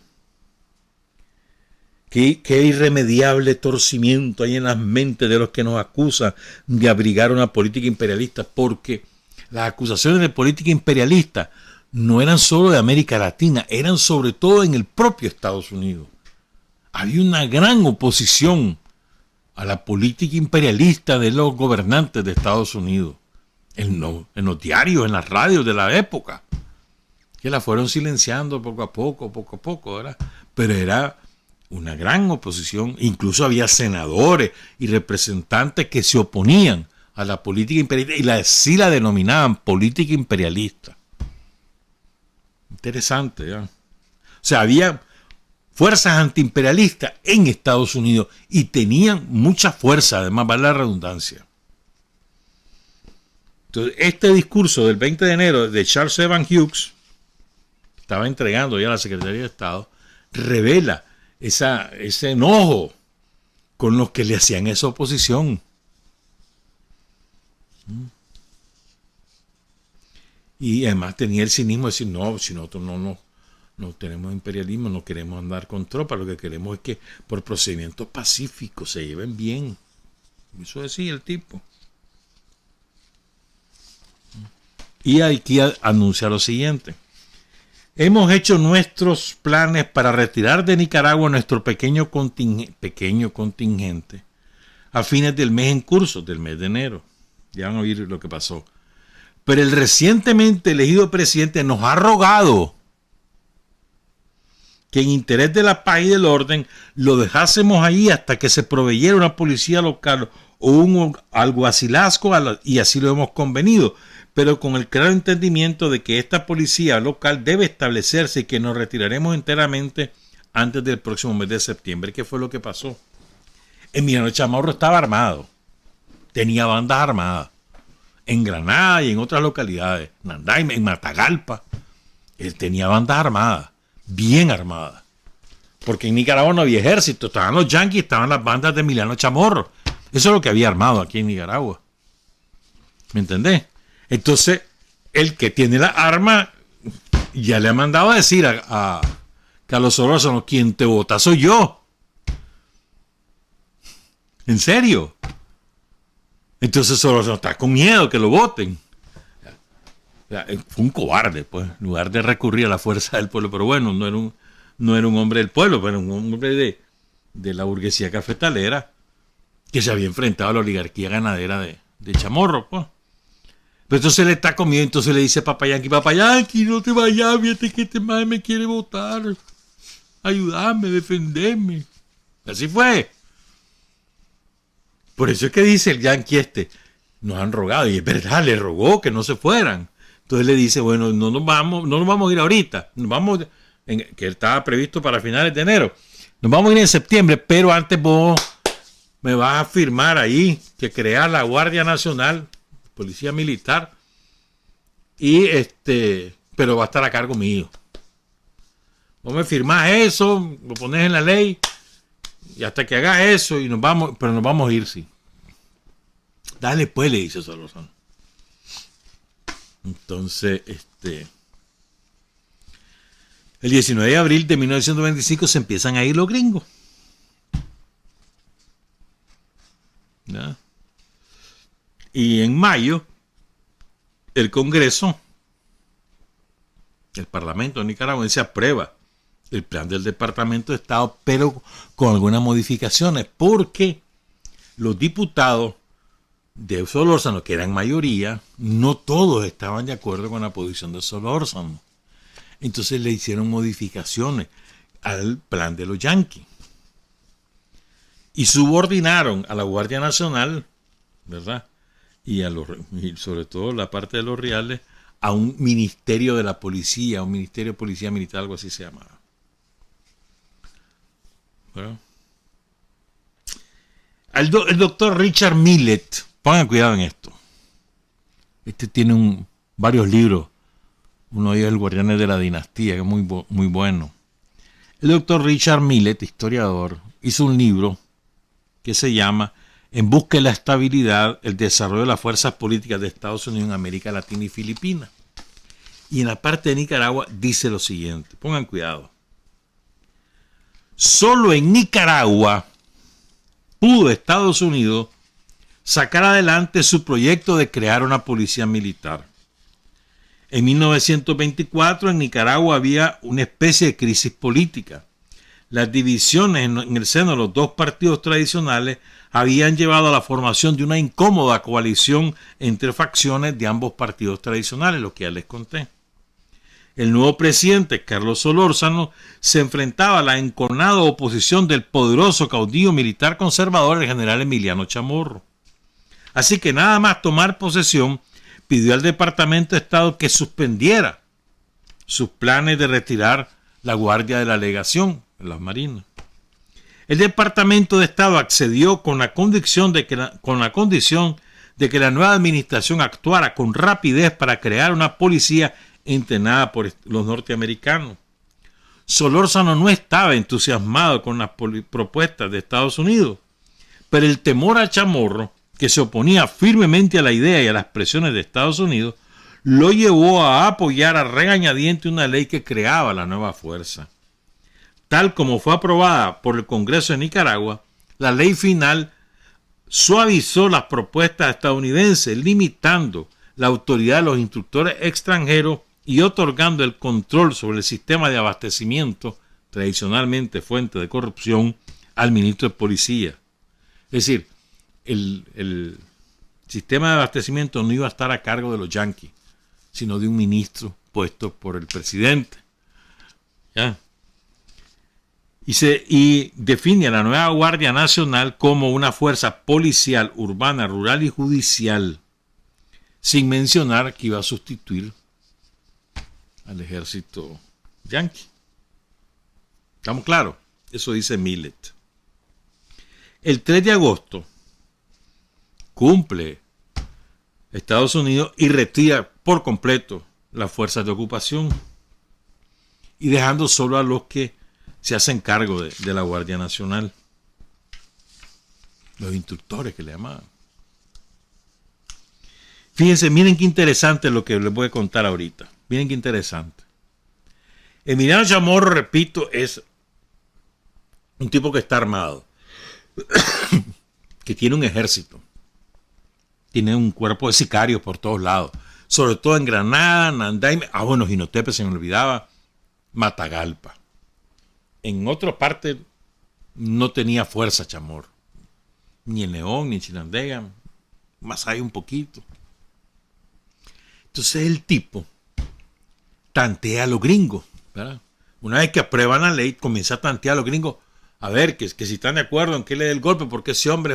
qué irremediable torcimiento hay en las mentes de los que nos acusan de abrigar una política imperialista, porque las acusaciones de política imperialista no eran solo de América Latina, eran sobre todo en el propio Estados Unidos. Había una gran oposición a la política imperialista de los gobernantes de Estados Unidos, en los diarios, en las radios de la época, que la fueron silenciando poco a poco, ¿verdad? Pero era una gran oposición. Incluso había senadores y representantes que se oponían a la política imperialista y sí la denominaban política imperialista. Interesante, ¿ya? O sea, había fuerzas antiimperialistas en Estados Unidos y tenían mucha fuerza, además, vale la redundancia. Entonces, este discurso del 20 de enero de Charles Evan Hughes, estaba entregando ya a la Secretaría de Estado, revela ese enojo con los que le hacían esa oposición. Y además tenía el cinismo de decir, no, si nosotros no tenemos imperialismo, no queremos andar con tropas, lo que queremos es que por procedimientos pacíficos se lleven bien. Eso decía el tipo. Y aquí anuncia lo siguiente. Hemos hecho nuestros planes para retirar de Nicaragua nuestro pequeño contingente a fines del mes en curso, del mes de enero. Ya van a oír lo que pasó. Pero el recientemente elegido presidente nos ha rogado que en interés de la paz y del orden lo dejásemos ahí hasta que se proveyera una policía local o un alguacilazgo, y así lo hemos convenido, pero con el claro entendimiento de que esta policía local debe establecerse y que nos retiraremos enteramente antes del próximo mes de septiembre. ¿Qué fue lo que pasó? Emiliano Chamorro estaba armado, tenía bandas armadas en Granada y en otras localidades, Nanday, en Matagalpa. Él tenía bandas armadas, bien armadas, porque en Nicaragua no había ejército, estaban los yanquis, estaban las bandas de Emiliano Chamorro. Eso es lo que había armado aquí en Nicaragua. ¿Me entendés? Entonces, el que tiene la arma ya le ha mandado a decir a Carlos Solórzano, quien te vota soy yo. ¿En serio? Entonces Solórzano está con miedo que lo voten. Fue un cobarde, pues, en lugar de recurrir a la fuerza del pueblo. Pero bueno, no era un hombre del pueblo, pero un hombre de la burguesía cafetalera que se había enfrentado a la oligarquía ganadera de Chamorro, pues. Pero entonces le está comiendo, entonces le dice Papa Yankee, no te vayas, fíjate que este madre me quiere votar. Ayúdame, defenderme. Así fue. Por eso es que dice el Yankee nos han rogado, y es verdad, le rogó que no se fueran. Entonces le dice, bueno, no nos vamos a ir ahorita, que estaba previsto para finales de enero. Nos vamos a ir en septiembre, pero antes vos me vas a firmar ahí que crear la Guardia Nacional, Policía Militar, Y pero va a estar a cargo mío. Vos me firmás eso, lo pones en la ley, y hasta que hagas eso, y nos vamos a ir, sí. Dale pues, le dice Solórzano. Entonces, el 19 de abril de 1925 se empiezan a ir los gringos. ¿Ya? Y en mayo, el Congreso, el Parlamento nicaragüense aprueba el plan del Departamento de Estado, pero con algunas modificaciones, porque los diputados de Solórzano, que eran mayoría, no todos estaban de acuerdo con la posición de Solórzano. Entonces le hicieron modificaciones al plan de los yanquis. Y subordinaron a la Guardia Nacional, ¿verdad? Y sobre todo la parte de los reales, a un ministerio de la policía, un ministerio de policía militar, algo así se llamaba. ¿Verdad? El doctor Richard Millett, pongan cuidado en esto. Tiene varios libros. Uno de ellos es El Guardianes de la Dinastía, que es muy bueno. El doctor Richard Millett, historiador, hizo un libro que se llama En busca de la estabilidad, el desarrollo de las fuerzas políticas de Estados Unidos en América Latina y Filipinas. Y en la parte de Nicaragua dice lo siguiente, pongan cuidado. Solo en Nicaragua pudo Estados Unidos sacar adelante su proyecto de crear una policía militar. En 1924 en Nicaragua había una especie de crisis política. Las divisiones en el seno de los dos partidos tradicionales habían llevado a la formación de una incómoda coalición entre facciones de ambos partidos tradicionales, lo que ya les conté. El nuevo presidente, Carlos Solórzano, se enfrentaba a la enconada oposición del poderoso caudillo militar conservador, el general Emiliano Chamorro. Así que nada más tomar posesión, pidió al Departamento de Estado que suspendiera sus planes de retirar la guardia de la legación en las marinas. El Departamento de Estado accedió con la condición de que la nueva administración actuara con rapidez para crear una policía entrenada por los norteamericanos. Solórzano no estaba entusiasmado con las propuestas de Estados Unidos, pero el temor a Chamorro, que se oponía firmemente a la idea y a las presiones de Estados Unidos, lo llevó a apoyar a regañadiente una ley que creaba la nueva fuerza. Tal como fue aprobada por el Congreso de Nicaragua, la ley final suavizó las propuestas estadounidenses, limitando la autoridad de los instructores extranjeros y otorgando el control sobre el sistema de abastecimiento, tradicionalmente fuente de corrupción, al ministro de Policía. Es decir, el sistema de abastecimiento no iba a estar a cargo de los yanquis, sino de un ministro puesto por el presidente. ¿Ya? Y define a la nueva Guardia Nacional como una fuerza policial, urbana, rural y judicial, sin mencionar que iba a sustituir al ejército yanqui. ¿Estamos claros? Eso dice Millett. El 3 de agosto cumple Estados Unidos y retira por completo las fuerzas de ocupación y dejando solo a los que se hacen cargo de la Guardia Nacional, los instructores que le llamaban. Fíjense, miren qué interesante lo que les voy a contar ahorita. Miren qué interesante. Emiliano Chamorro, repito, es un tipo que está armado, que tiene un ejército, tiene un cuerpo de sicarios por todos lados, sobre todo en Granada, Nanday, Jinotepe se me olvidaba, Matagalpa. En otra parte no tenía fuerza Chamorro, ni en León, ni en Chinandega, más hay un poquito. Entonces el tipo tantea a los gringos, ¿verdad? Una vez que aprueban la ley, comienza a tantear a los gringos, a ver que si están de acuerdo en que le dé el golpe, porque ese hombre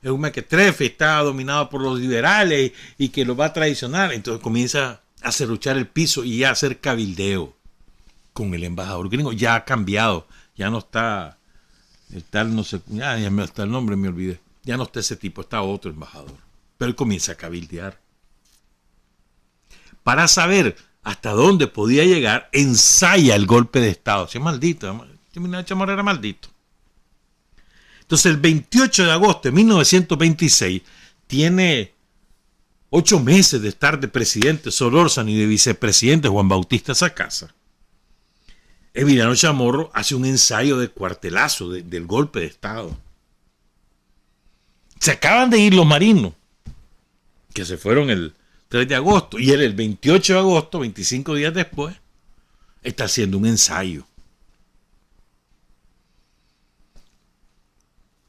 es un mequetrefe, está dominado por los liberales y que lo va a traicionar. Entonces comienza a serruchar el piso y a hacer cabildeo con el embajador gringo. Ya ha cambiado, ya no está el tal, no sé, ya hasta el nombre me olvidé, ya no está ese tipo, está otro embajador, pero él comienza a cabildear. para saber hasta dónde podía llegar, ensaya el golpe de Estado. Si es maldito, Minado Chamorro era maldito. Entonces el 28 de agosto de 1926 tiene 8 meses de estar de presidente Solórzano y de vicepresidente Juan Bautista Sacasa. Emiliano Chamorro hace un ensayo de cuartelazo del golpe de Estado. Se acaban de ir los marinos, que se fueron el 3 de agosto, y él el 28 de agosto, 25 días después, está haciendo un ensayo.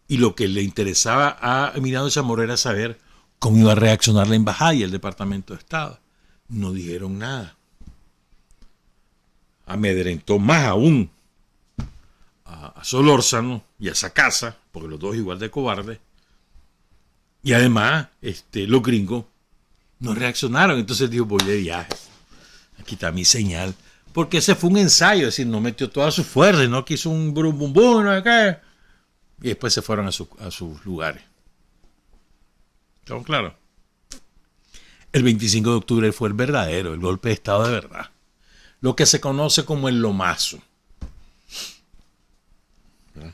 Y lo que le interesaba a Emiliano Chamorro era saber cómo iba a reaccionar la embajada y el Departamento de Estado. No dijeron nada. Amedrentó más aún a Solórzano y a Sacasa, porque los dos igual de cobardes. Y además, los gringos no reaccionaron. Entonces dijo, voy de viaje. Aquí está mi señal. Porque ese fue un ensayo, es decir, no metió toda su fuerza, no quiso un brum bum bum, no sé qué. Y después se fueron a sus lugares. ¿Estamos claros? El 25 de octubre fue el verdadero, el golpe de Estado de verdad. Lo que se conoce como el lomazo. ¿Verdad?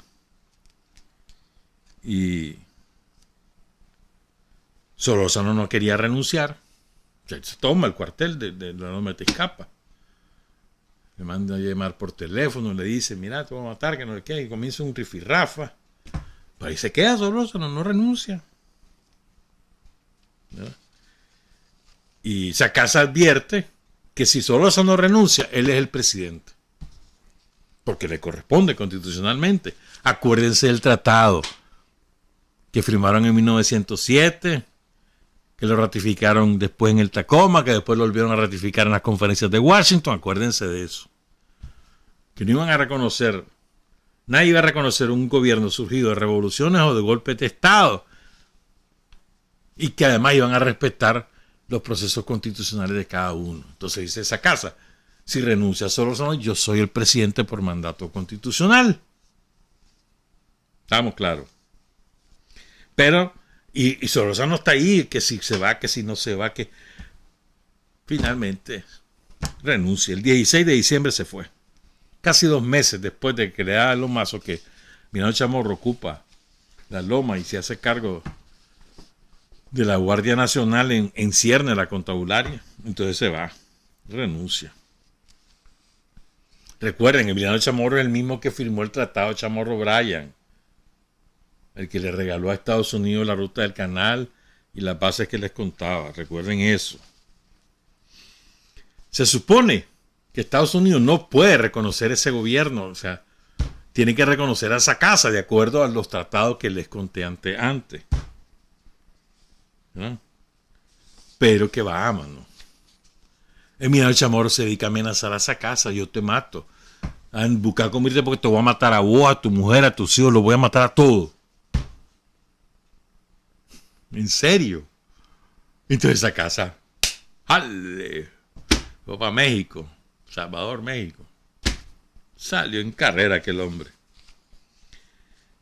Y Solórzano no quería renunciar. Se toma el cuartel de la Loma de Tezcapa. Le manda a llamar por teléfono, le dice, mira, te voy a matar, que no le quede. Y comienza un rifirrafa. Pero ahí se queda Solórzano, no renuncia. ¿Verdad? Y Sacasa advierte que si Solórzano renuncia, él es el presidente. Porque le corresponde constitucionalmente. Acuérdense del tratado que firmaron en 1907, que lo ratificaron después en el Tacoma, que después lo volvieron a ratificar en las conferencias de Washington. Acuérdense de eso. Que no iban a reconocer, nadie iba a reconocer un gobierno surgido de revoluciones o de golpes de Estado. Y que además iban a respetar los procesos constitucionales de cada uno. Entonces dice Sacasa, si renuncia a Solórzano, yo soy el presidente por mandato constitucional. Estamos claros. Pero, y Solórzano está ahí, que si se va, que si no se va, que finalmente renuncia. El 16 de diciembre se fue. Casi 2 meses después de que le da el lomazo, que Emiliano Chamorro ocupa la loma y se hace cargo de la Guardia Nacional en cierne la contabularia. Entonces se va, renuncia. Recuerden, Emiliano Chamorro es el mismo que firmó el tratado Chamorro-Bryan, el que le regaló a Estados Unidos la ruta del canal y las bases que les contaba. Recuerden eso. Se supone que Estados Unidos no puede reconocer ese gobierno, o sea, tiene que reconocer a Sacasa de acuerdo a los tratados que les conté antes. ¿No? Pero que va, mano. Emiliano Chamorro se dedica a amenazar a Sacasa. Yo te mato. A buscar conmigo porque te voy a matar a vos, a tu mujer, a tus hijos. Los voy a matar a todos. En serio. Entonces Sacasa, ¡jale! Fue para México. Salvador, México. Salió en carrera aquel hombre.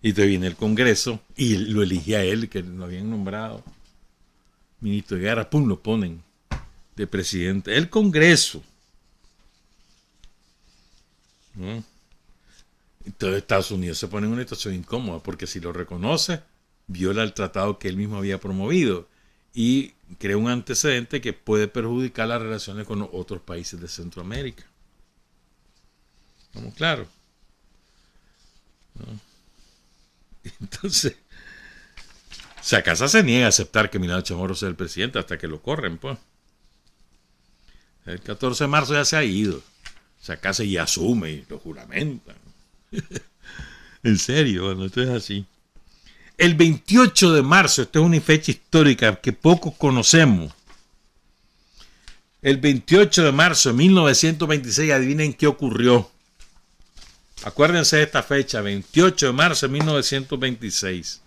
Y entonces viene el Congreso y lo elige a él, que lo habían nombrado ministro de Guerra, pum, lo ponen de presidente. El Congreso. ¿No? Entonces Estados Unidos se pone en una situación incómoda, porque si lo reconoce, viola el tratado que él mismo había promovido y crea un antecedente que puede perjudicar las relaciones con otros países de Centroamérica. ¿Estamos claros? ¿No? Entonces, Sacasa se niega a aceptar que Emiliano Chamorro sea el presidente hasta que lo corren, pues. El 14 de marzo ya se ha ido. Sacasa y asume y lo juramentan. En serio, bueno, esto es así. El 28 de marzo, esta es una fecha histórica que pocos conocemos. El 28 de marzo de 1926, adivinen qué ocurrió. Acuérdense de esta fecha, 28 de marzo de 1926.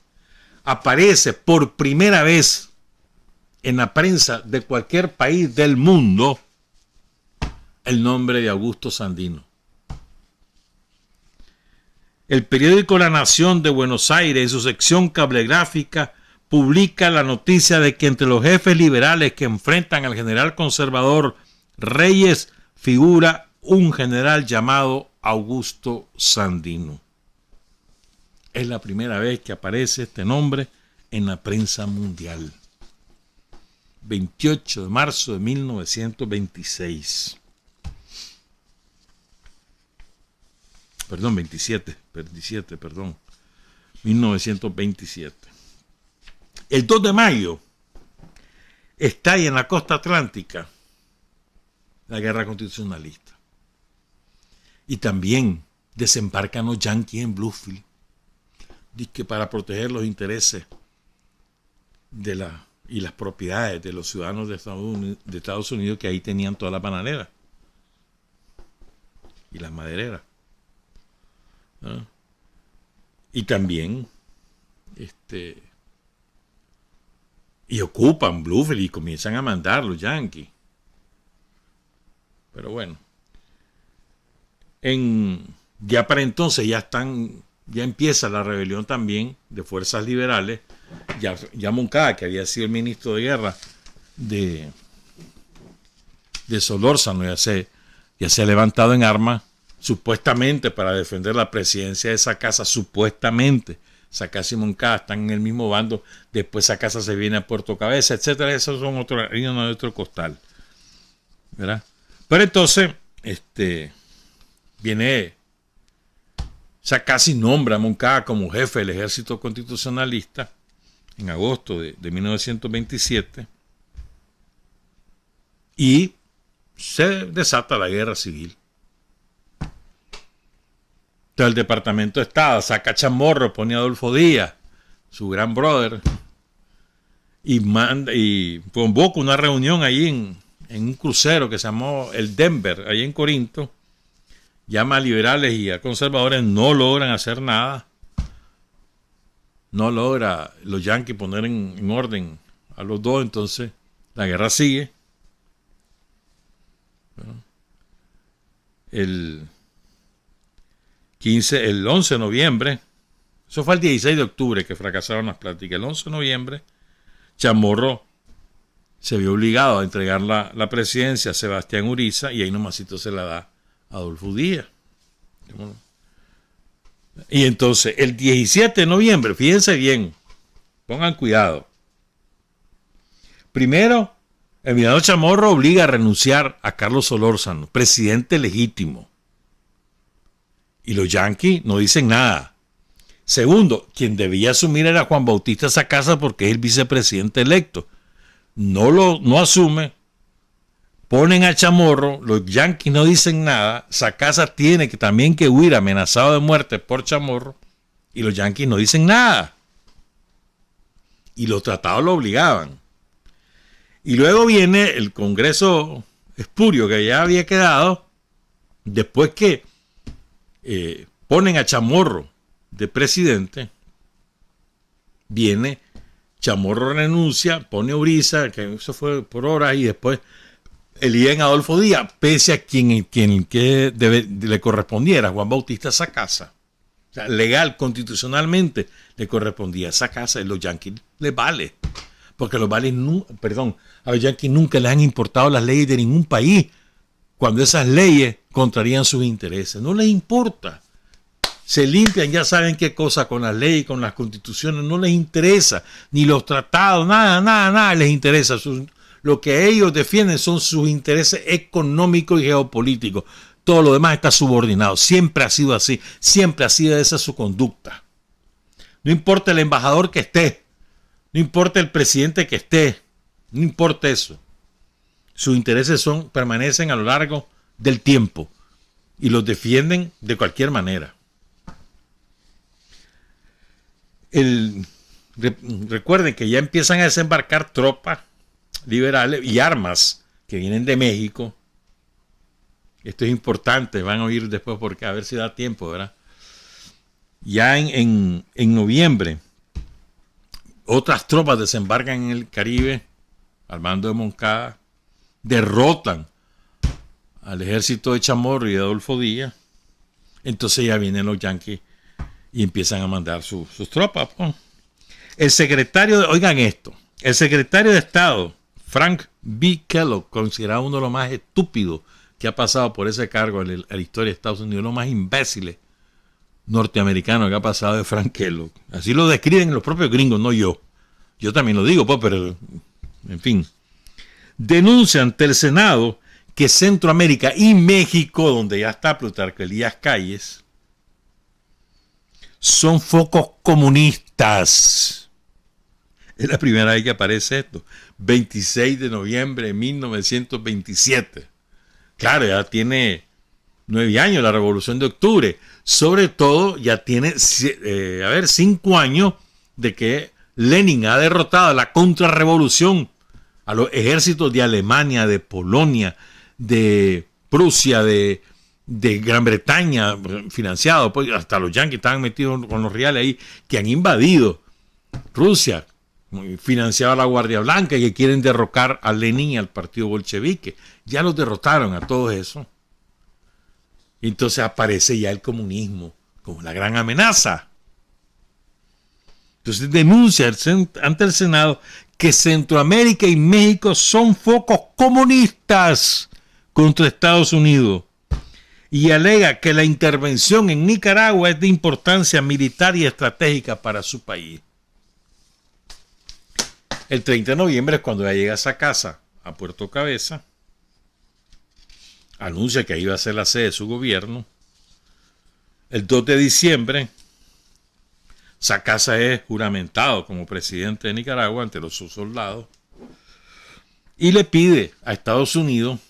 Aparece por primera vez en la prensa de cualquier país del mundo el nombre de Augusto Sandino. El periódico La Nación de Buenos Aires, en su sección cablegráfica, publica la noticia de que entre los jefes liberales que enfrentan al general conservador Reyes figura un general llamado Augusto Sandino. Es la primera vez que aparece este nombre en la prensa mundial. 28 de marzo de 1926. Perdón, 27, 1927. El 2 de mayo estalla en la costa atlántica la guerra constitucionalista. Y también desembarcan los yanquis en Bluefield, que para proteger los intereses y las propiedades de los ciudadanos de Estados Unidos, que ahí tenían todas las bananeras y las madereras. ¿No? Y también y ocupan Bluefield y comienzan a mandar los yanquis. Pero bueno, ya para entonces ya empieza la rebelión también de fuerzas liberales. Ya Moncada, que había sido el ministro de guerra de Solórzano, ya se ha levantado en armas, supuestamente para defender la presidencia de Sacasa, supuestamente. Sacasa y Moncada están en el mismo bando, después Sacasa se viene a Puerto Cabeza, etcétera. Esos son otro costal, ¿verdad? Pero entonces, viene Sacasa y nombra a Moncada como jefe del ejército constitucionalista en agosto de 1927 y se desata la guerra civil. Entonces el Departamento de Estado saca a Chamorro, pone a Adolfo Díaz, su gran brother, y convoca una reunión ahí en un crucero que se llamó el Denver, ahí en Corinto. Llama a liberales y a conservadores, no logran hacer nada. No logra los yanquis poner en orden a los dos, entonces la guerra sigue. Bueno, el 11 de noviembre, eso fue el 16 de octubre que fracasaron las pláticas. El 11 de noviembre, Chamorro se vio obligado a entregar la presidencia a Sebastián Uriza y ahí nomasito se la da a Adolfo Díaz. Y entonces, el 17 de noviembre, fíjense bien, pongan cuidado. Primero, Emiliano Chamorro obliga a renunciar a Carlos Solórzano, presidente legítimo. Y los yanquis no dicen nada. Segundo, quien debía asumir era Juan Bautista Sacasa porque es el vicepresidente electo. No asume. Ponen a Chamorro, los yanquis no dicen nada. Sacasa tiene también que huir amenazado de muerte por Chamorro y los yanquis no dicen nada. Y los tratados lo obligaban. Y luego viene el Congreso espurio que ya había quedado después que ponen a Chamorro de presidente. Viene Chamorro, renuncia, pone a Uriza, que eso fue por horas, y después eligen a Adolfo Díaz, pese a quien que le correspondiera, Juan Bautista Sacasa. O sea, legal, constitucionalmente, le correspondía a Sacasa, y los yanquis les vale. Porque a los yanquis nunca les han importado las leyes de ningún país, cuando esas leyes contrarían sus intereses. No les importa. Se limpian, ya saben qué cosa con las leyes, con las constituciones, no les interesa, ni los tratados, nada les interesa. Lo que ellos defienden son sus intereses económicos y geopolíticos. Todo lo demás está subordinado. Siempre ha sido así. Siempre ha sido esa su conducta. No importa el embajador que esté. No importa el presidente que esté. No importa eso. Sus intereses permanecen a lo largo del tiempo. Y los defienden de cualquier manera. Recuerden que ya empiezan a desembarcar tropas liberales y armas que vienen de México. Esto es importante, van a oír después porque a ver si da tiempo, ¿verdad? Ya en noviembre, otras tropas desembarcan en el Caribe al mando de Moncada, derrotan al ejército de Chamorro y de Adolfo Díaz. Entonces ya vienen los yanquis y empiezan a mandar sus tropas. El secretario de Estado, Frank B. Kellogg, considerado uno de los más estúpidos que ha pasado por ese cargo en la historia de Estados Unidos, los más imbéciles norteamericanos que ha pasado de Frank Kellogg. Así lo describen los propios gringos, no yo. Yo también lo digo, pues, pero en fin. Denuncia ante el Senado que Centroamérica y México, donde ya está Plutarco Elías Calles, son focos comunistas. Es la primera vez que aparece esto. 26 de noviembre de 1927. Claro, ya tiene 9 años la Revolución de Octubre. Sobre todo, ya tiene 5 años de que Lenin ha derrotado a la contrarrevolución, a los ejércitos de Alemania, de Polonia, de Prusia, de Gran Bretaña, financiados, pues hasta los yanquis estaban metidos con los reales ahí, que han invadido Rusia, financiado a la Guardia Blanca y que quieren derrocar a Lenin y al partido bolchevique. Ya los derrotaron a todos esos. Entonces aparece ya el comunismo como la gran amenaza. Entonces denuncia ante el Senado que Centroamérica y México son focos comunistas contra Estados Unidos y alega que la intervención en Nicaragua es de importancia militar y estratégica para su país. El 30 de noviembre es cuando ya llega a esa casa, a Puerto Cabeza, anuncia que ahí va a ser la sede de su gobierno. El 2 de diciembre, Sacasa es juramentado como presidente de Nicaragua ante los soldados y le pide a Estados Unidos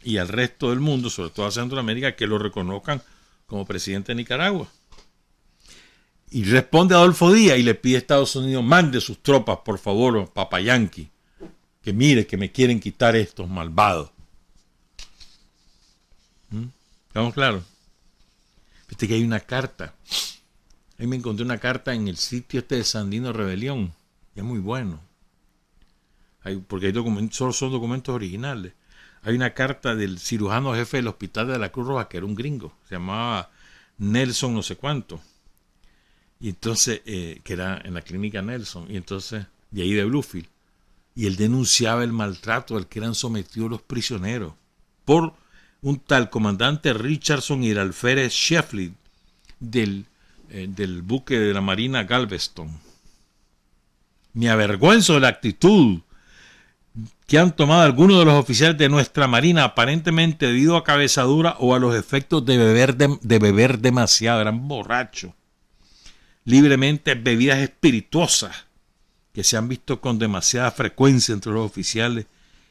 y al resto del mundo, sobre todo a Centroamérica, que lo reconozcan como presidente de Nicaragua. Y responde Adolfo Díaz y le pide a Estados Unidos: mande sus tropas, por favor, papayanqui, que mire que me quieren quitar estos malvados. ¿Estamos claros? Viste que hay una carta. Ahí me encontré una carta en el sitio de Sandino Rebelión. Y es muy bueno. Porque hay documentos, solo son documentos originales. Hay una carta del cirujano jefe del hospital de la Cruz Roja, que era un gringo. Se llamaba Nelson no sé cuánto. Y entonces, que era en la clínica Nelson. Y entonces, de ahí de Bluefield. Y él denunciaba el maltrato al que eran sometidos los prisioneros por un tal comandante Richardson y el alférez Sheffield del buque de la Marina Galveston. Me avergüenzo de la actitud que han tomado algunos de los oficiales de nuestra Marina, aparentemente debido a cabezadura o a los efectos de beber demasiado. Eran borrachos. Libremente bebidas espirituosas que se han visto con demasiada frecuencia entre los oficiales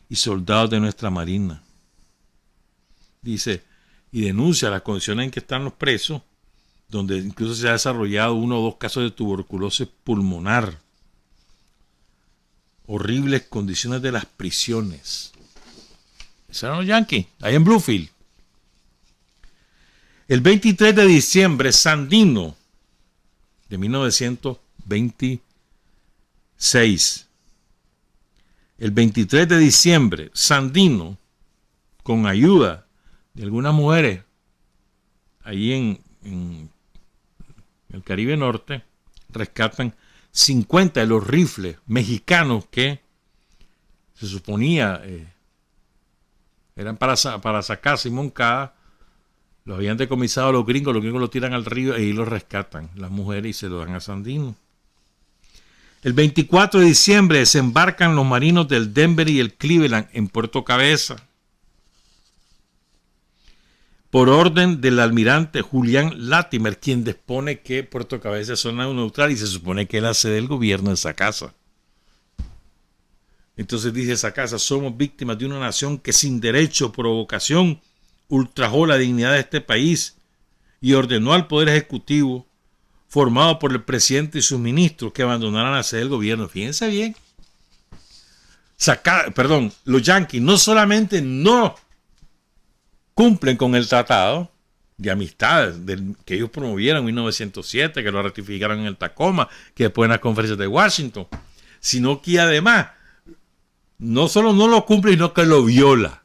y soldados de nuestra Marina. Dice, y denuncia las condiciones en que están los presos, donde incluso se ha desarrollado 1 o 2 casos de tuberculosis pulmonar. Horribles condiciones de las prisiones. Esos eran los yanquis, ahí en Bluefield. El 23 de diciembre, Sandino, de 1926. El 23 de diciembre, Sandino, con ayuda de algunas mujeres, allí en el Caribe Norte, rescatan 50 de los rifles mexicanos que se suponía eran para Sacasa y Moncada. Los habían decomisado los gringos los tiran al río y ahí los rescatan las mujeres y se lo dan a Sandino. El 24 de diciembre desembarcan los marinos del Denver y el Cleveland en Puerto Cabeza, por orden del almirante Julián Latimer, quien dispone que Puerto Cabeza es zona neutral y se supone que es la sede del gobierno de Sacasa. Entonces dice Sacasa: somos víctimas de una nación que sin derecho o provocación ultrajó la dignidad de este país y ordenó al Poder Ejecutivo, formado por el presidente y sus ministros, que abandonaran la sede del gobierno. Fíjense bien. Los yanquis no solamente no cumplen con el tratado de amistad que ellos promovieron en 1907, que lo ratificaron en el Tacoma, que después en las conferencias de Washington, sino que además no solo no lo cumple, sino que lo viola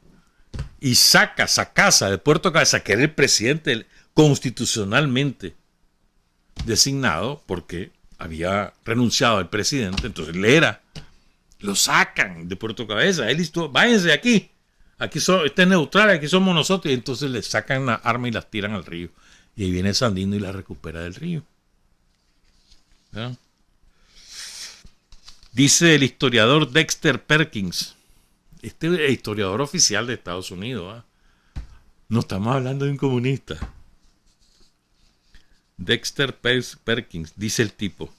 y saca Sacasa de Puerto Cabeza, que era el presidente constitucionalmente designado, porque había renunciado al presidente, entonces él era Lo sacan de Puerto Cabeza. Él dice, váyanse de aquí. Aquí este es neutral, aquí somos nosotros. Y entonces le sacan la arma y las tiran al río. Y ahí viene Sandino y la recupera del río. ¿verdad? Dice el historiador Dexter Perkins, este es el historiador oficial de Estados Unidos. No estamos hablando de un comunista. Dexter Perkins, dice el tipo.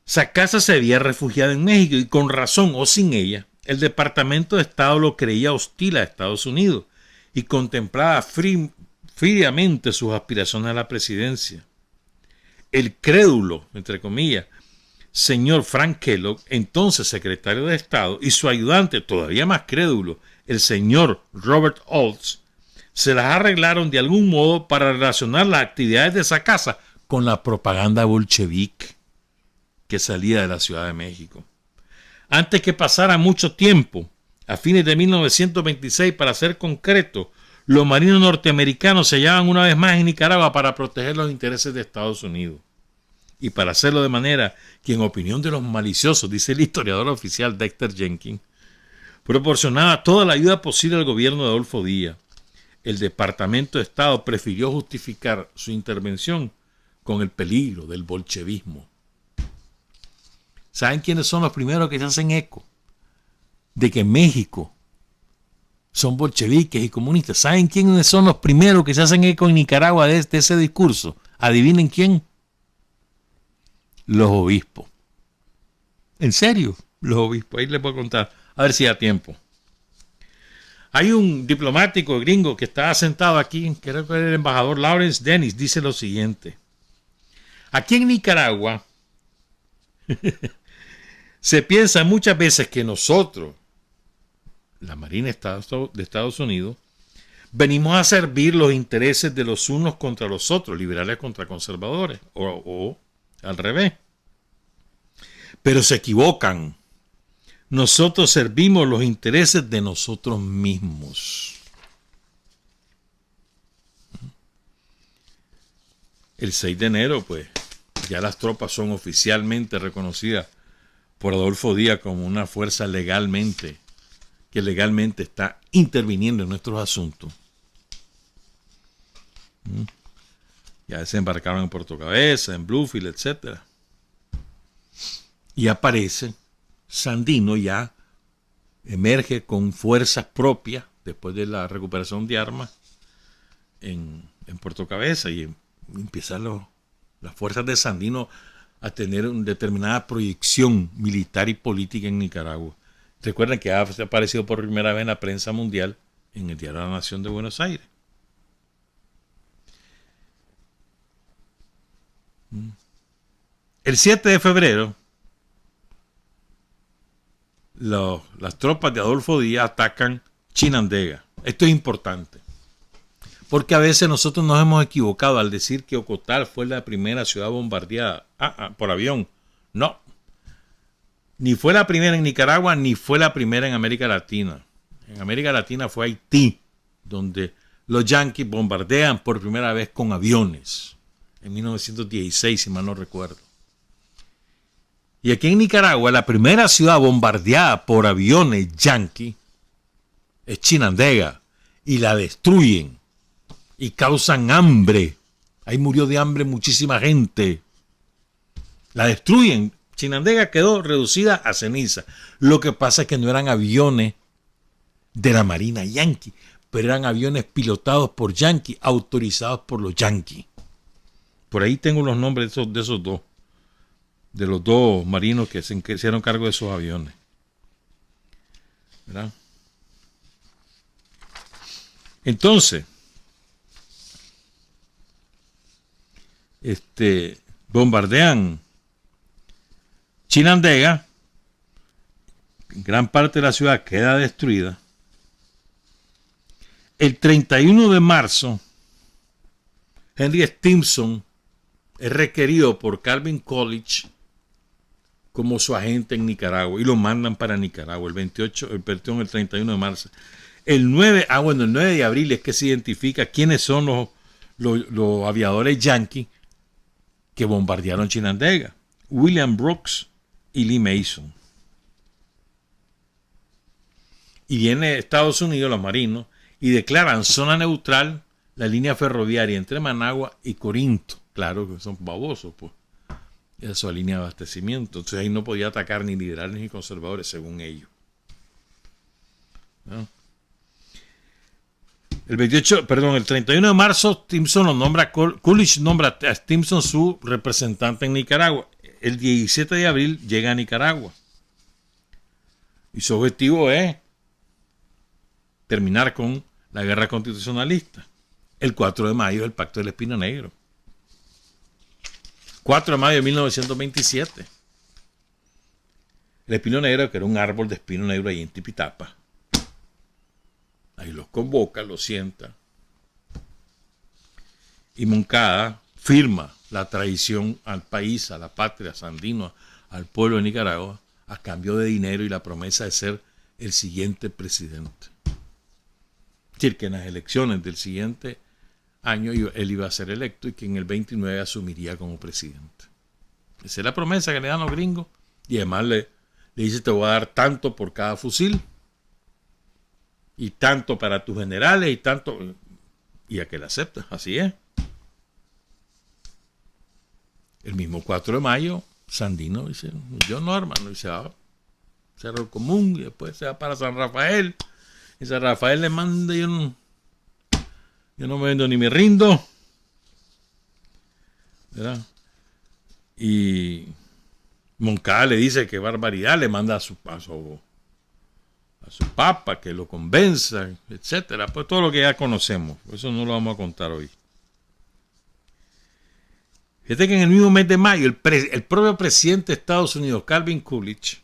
Sacasa se había refugiado en México y con razón o sin ella, el Departamento de Estado lo creía hostil a Estados Unidos y contemplaba fríamente sus aspiraciones a la presidencia. El crédulo, entre comillas, señor Frank Kellogg, entonces secretario de Estado, y su ayudante, todavía más crédulo, el señor Robert Olds, se las arreglaron de algún modo para relacionar las actividades de Sacasa con la propaganda bolchevique que salía de la Ciudad de México. Antes que pasara mucho tiempo, a fines de 1926, para ser concreto, los marinos norteamericanos se hallaban una vez más en Nicaragua para proteger los intereses de Estados Unidos. Y para hacerlo de manera que, en opinión de los maliciosos, dice el historiador oficial Dexter Jenkins, proporcionaba toda la ayuda posible al gobierno de Adolfo Díaz. El Departamento de Estado prefirió justificar su intervención con el peligro del bolchevismo. ¿Saben quiénes son los primeros que se hacen eco de que México son bolcheviques y comunistas? ¿Saben quiénes son los primeros que se hacen eco en Nicaragua de ese discurso? ¿Adivinen quién? Los obispos. ¿En serio? Los obispos. Ahí les voy a contar. A ver si da tiempo. Hay un diplomático gringo que está sentado aquí, creo que era el embajador Lawrence Dennis, dice lo siguiente. Aquí en Nicaragua se piensa muchas veces que nosotros, la Marina de Estados Unidos, venimos a servir los intereses de los unos contra los otros, liberales contra conservadores, o al revés. Pero se equivocan. Nosotros servimos los intereses de nosotros mismos. El 6 de enero, pues, ya las tropas son oficialmente reconocidas por Adolfo Díaz como una fuerza que legalmente está interviniendo en nuestros asuntos. Ya desembarcaron en Puerto Cabeza, en Bluefield, etc. Y aparece Sandino, ya emerge con fuerzas propias después de la recuperación de armas en Puerto Cabeza, y empiezan las fuerzas de Sandino a tener una determinada proyección militar y política en Nicaragua. Recuerden que ha aparecido por primera vez en la prensa mundial en el Diario de la Nación de Buenos Aires. El 7 de febrero, las tropas de Adolfo Díaz atacan Chinandega. Esto es importante, porque a veces nosotros nos hemos equivocado al decir que Ocotal fue la primera ciudad bombardeada por avión. No. Ni fue la primera en Nicaragua, ni fue la primera en América Latina. En América Latina fue Haití, donde los yanquis bombardean por primera vez con aviones, en 1916, si mal no recuerdo. Y aquí en Nicaragua, la primera ciudad bombardeada por aviones yanquis es Chinandega, y la destruyen y causan hambre. Ahí murió de hambre muchísima gente. La destruyen. Chinandega quedó reducida a ceniza. Lo que pasa es que no eran aviones de la Marina yanqui, pero eran aviones pilotados por yanquis, autorizados por los yanquis. Por ahí tengo los nombres de esos dos, de los dos marinos que se hicieron cargo de esos aviones. ¿Verdad? Entonces, bombardean Chinandega, gran parte de la ciudad queda destruida. El 31 de marzo, Henry Stimson es requerido por Calvin Coolidge como su agente en Nicaragua y lo mandan para Nicaragua el 31 de marzo. El 9 de abril es que se identifica quiénes son los aviadores yanquis que bombardearon Chinandega. William Brooks y Lee Mason. Y viene Estados Unidos, los marinos, y declaran zona neutral la línea ferroviaria entre Managua y Corinto. Claro que son babosos, pues. Esa es su línea de abastecimiento. Entonces ahí no podía atacar ni liberales ni conservadores, según ellos. ¿No? El 31 de marzo, Stimson lo nombra, Coolidge nombra a Stimson su representante en Nicaragua. El 17 de abril llega a Nicaragua. Y su objetivo es terminar con la guerra constitucionalista. El 4 de mayo, el Pacto del Espino Negro. 4 de mayo de 1927. El espino negro, que era un árbol de espino negro ahí en Tipitapa. Ahí los convoca, los sienta. Y Moncada firma la traición al país, a la patria, a Sandino, al pueblo de Nicaragua, a cambio de dinero y la promesa de ser el siguiente presidente. Es decir, que en las elecciones del siguiente año él iba a ser electo y que en el 29 asumiría como presidente. Esa es la promesa que le dan los gringos. Y además le dice: te voy a dar tanto por cada fusil, y tanto para tus generales, y tanto, y a que la aceptas. Así es. El mismo 4 de mayo, Sandino dice: yo no, hermano, y se va a Cerro Común, y después se va para San Rafael, y San Rafael le manda: yo no me vendo ni me rindo, ¿verdad? Y Moncada le dice que barbaridad, le manda a su papa que lo convenza, etcétera. Pues todo lo que ya conocemos, eso no lo vamos a contar hoy. Fíjate que en el mismo mes de mayo, el propio presidente de Estados Unidos, Calvin Coolidge,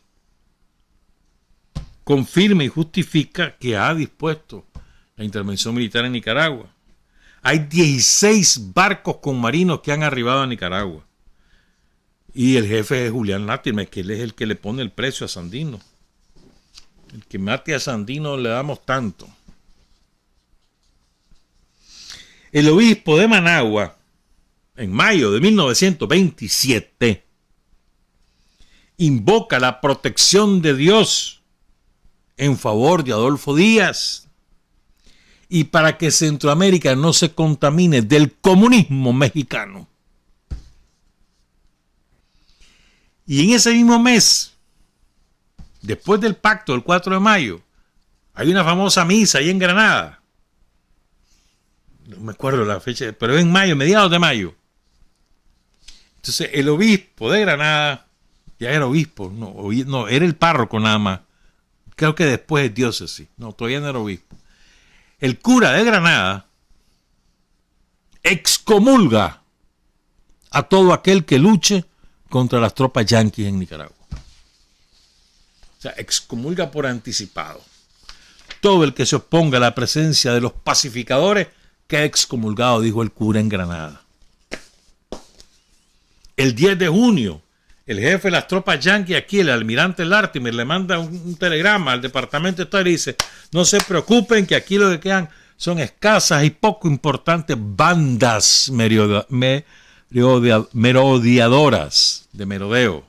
confirma y justifica que ha dispuesto la intervención militar en Nicaragua. Hay 16 barcos con marinos que han arribado a Nicaragua. Y el jefe es Julián Latimer, que él es el que le pone el precio a Sandino. El que mate a Sandino le damos tanto. El obispo de Managua, en mayo de 1927, invoca la protección de Dios en favor de Adolfo Díaz y para que Centroamérica no se contamine del comunismo mexicano. Y en ese mismo mes, después del pacto del 4 de mayo, hay una famosa misa ahí en Granada. No me acuerdo la fecha, pero es en mayo, mediados de mayo. Entonces el obispo de Granada, ya era obispo, no, era el párroco nada más. Creo que después es diócesis, no, todavía no era obispo. El cura de Granada excomulga a todo aquel que luche contra las tropas yanquis en Nicaragua. O sea, excomulga por anticipado. Todo el que se oponga a la presencia de los pacificadores queda excomulgado, dijo el cura en Granada. El 10 de junio, el jefe de las tropas yanquis aquí, el almirante Latimer, le manda un telegrama al Departamento de Estado y dice: no se preocupen, que aquí lo que quedan son escasas y poco importantes bandas merodeadoras de merodeo.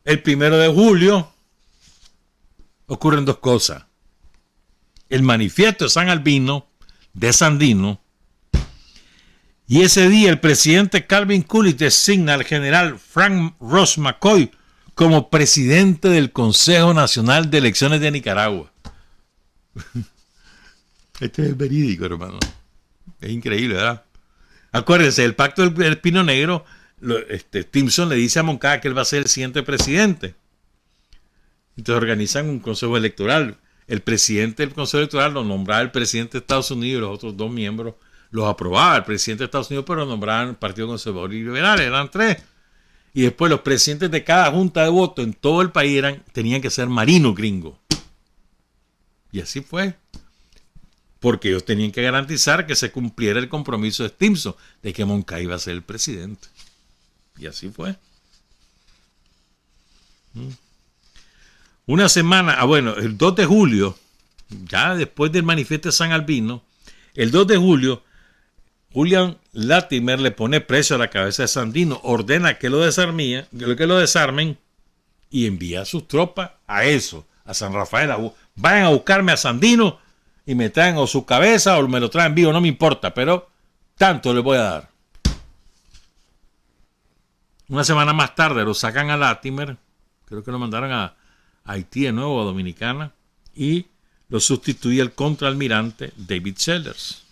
El 1 de julio ocurren dos cosas. El manifiesto de San Albino, de Sandino, y ese día el presidente Calvin Coolidge designa al general Frank Ross McCoy como presidente del Consejo Nacional de Elecciones de Nicaragua. Este es verídico, hermano. Es increíble, ¿verdad? Acuérdense, el pacto del Espino Negro, Stimson le dice a Moncada que él va a ser el siguiente presidente. Entonces organizan un consejo electoral. El presidente del consejo electoral lo nombraba el presidente de Estados Unidos y los otros dos miembros los aprobaba el presidente de Estados Unidos, pero nombraban el Partido Conservador y Liberal, eran 3. Y después los presidentes de cada junta de voto en todo el país tenían que ser marinos gringos. Y así fue. Porque ellos tenían que garantizar que se cumpliera el compromiso de Stimson de que Moncada iba a ser el presidente. Y así fue. Una semana, el 2 de julio, ya después del manifiesto de San Albino, el 2 de julio, Julian Latimer le pone precio a la cabeza de Sandino, ordena que lo desarmen y envía a sus tropas a eso, a San Rafael. Vayan a buscarme a Sandino y me traen o su cabeza o me lo traen vivo, no me importa, pero tanto le voy a dar. Una semana más tarde lo sacan a Latimer, creo que lo mandaron a Haití de nuevo, a Dominicana, y lo sustituye el contraalmirante David Sellers.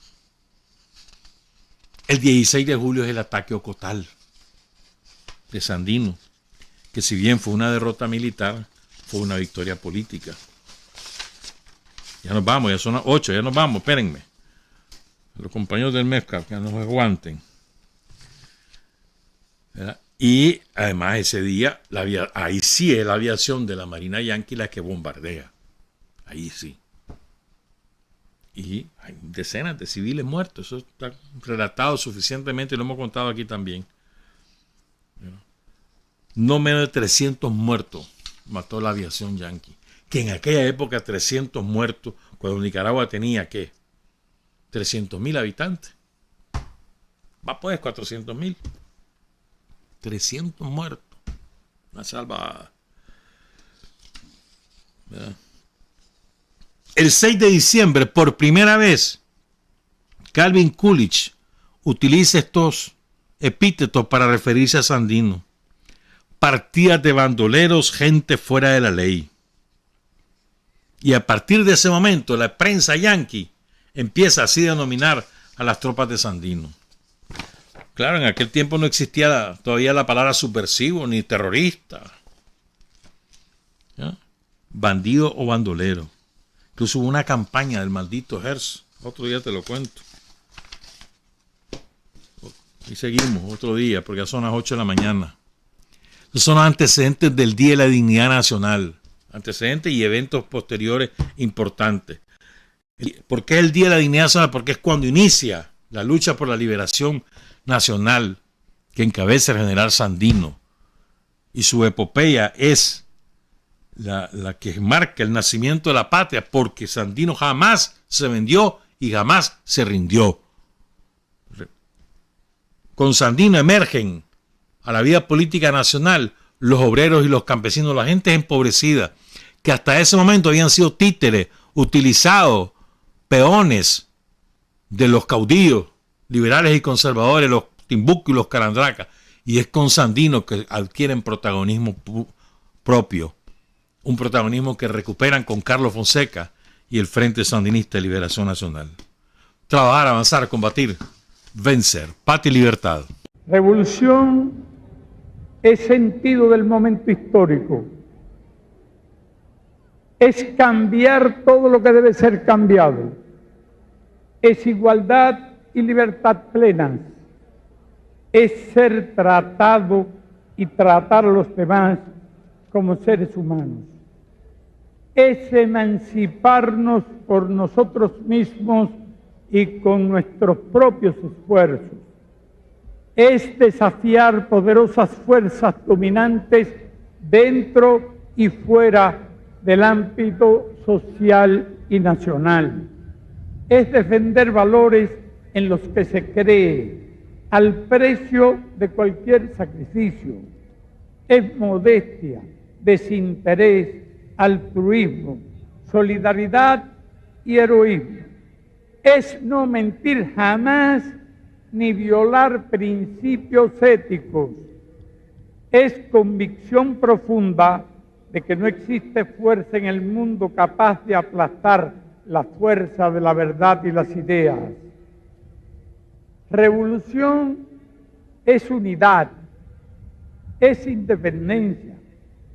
El 16 de julio es el ataque Ocotal de Sandino, que si bien fue una derrota militar, fue una victoria política. Ya nos vamos, ya son las 8, ya nos vamos, espérenme. Los compañeros del MEFCA que nos aguanten. ¿Verdad? Y además ese día, ahí sí es la aviación de la Marina Yankee la que bombardea. Ahí sí. Y hay decenas de civiles muertos. Eso está relatado suficientemente y lo hemos contado aquí también. No menos de 300 muertos mató la aviación yanqui. Que en aquella época 300 muertos, cuando Nicaragua tenía, ¿qué? 300.000 habitantes. Va pues, 400.000. 300 muertos. Una salvada. ¿Verdad? El 6 de diciembre, por primera vez, Calvin Coolidge utiliza estos epítetos para referirse a Sandino. Partidas de bandoleros, gente fuera de la ley. Y a partir de ese momento, la prensa yanqui empieza así a denominar a las tropas de Sandino. Claro, en aquel tiempo no existía todavía la palabra subversivo ni terrorista. ¿Ya? Bandido o bandolero. Incluso hubo una campaña del maldito Hertz. Otro día te lo cuento. Y seguimos otro día, porque ya son las 8 de la mañana. Esos son los antecedentes del Día de la Dignidad Nacional. Antecedentes y eventos posteriores importantes. ¿Por qué el Día de la Dignidad Nacional? Porque es cuando inicia la lucha por la liberación nacional que encabeza el general Sandino. Y su epopeya es la que marca el nacimiento de la patria, porque Sandino jamás se vendió y jamás se rindió. Con Sandino emergen a la vida política nacional los obreros y los campesinos, la gente empobrecida, que hasta ese momento habían sido títeres, utilizados, peones de los caudillos liberales y conservadores, los Timbuctú y los Calandracas, y es con Sandino que adquieren protagonismo propio. Un protagonismo que recuperan con Carlos Fonseca y el Frente Sandinista de Liberación Nacional. Trabajar, avanzar, combatir, vencer. Patria y libertad. Revolución es sentido del momento histórico. Es cambiar todo lo que debe ser cambiado. Es igualdad y libertad plenas. Es ser tratado y tratar a los demás como seres humanos. Es emanciparnos por nosotros mismos y con nuestros propios esfuerzos. Es desafiar poderosas fuerzas dominantes dentro y fuera del ámbito social y nacional. Es defender valores en los que se cree al precio de cualquier sacrificio. Es modestia, desinterés, altruismo, solidaridad y heroísmo. Es no mentir jamás ni violar principios éticos. Es convicción profunda de que no existe fuerza en el mundo capaz de aplastar la fuerza de la verdad y las ideas. Revolución es unidad, es independencia,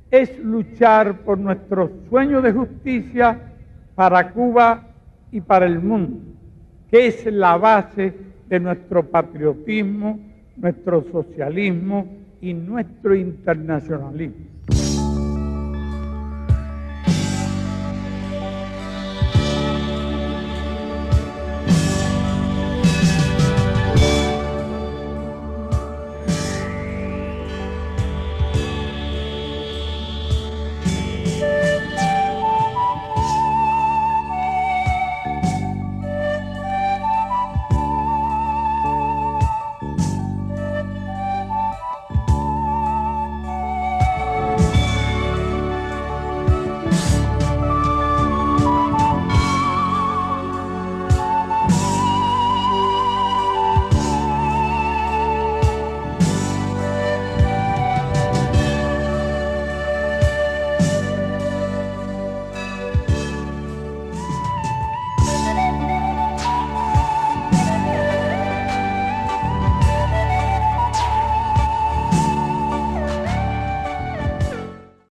es luchar por nuestro sueño de justicia para Cuba y para el mundo, que es la base de nuestro patriotismo, nuestro socialismo y nuestro internacionalismo.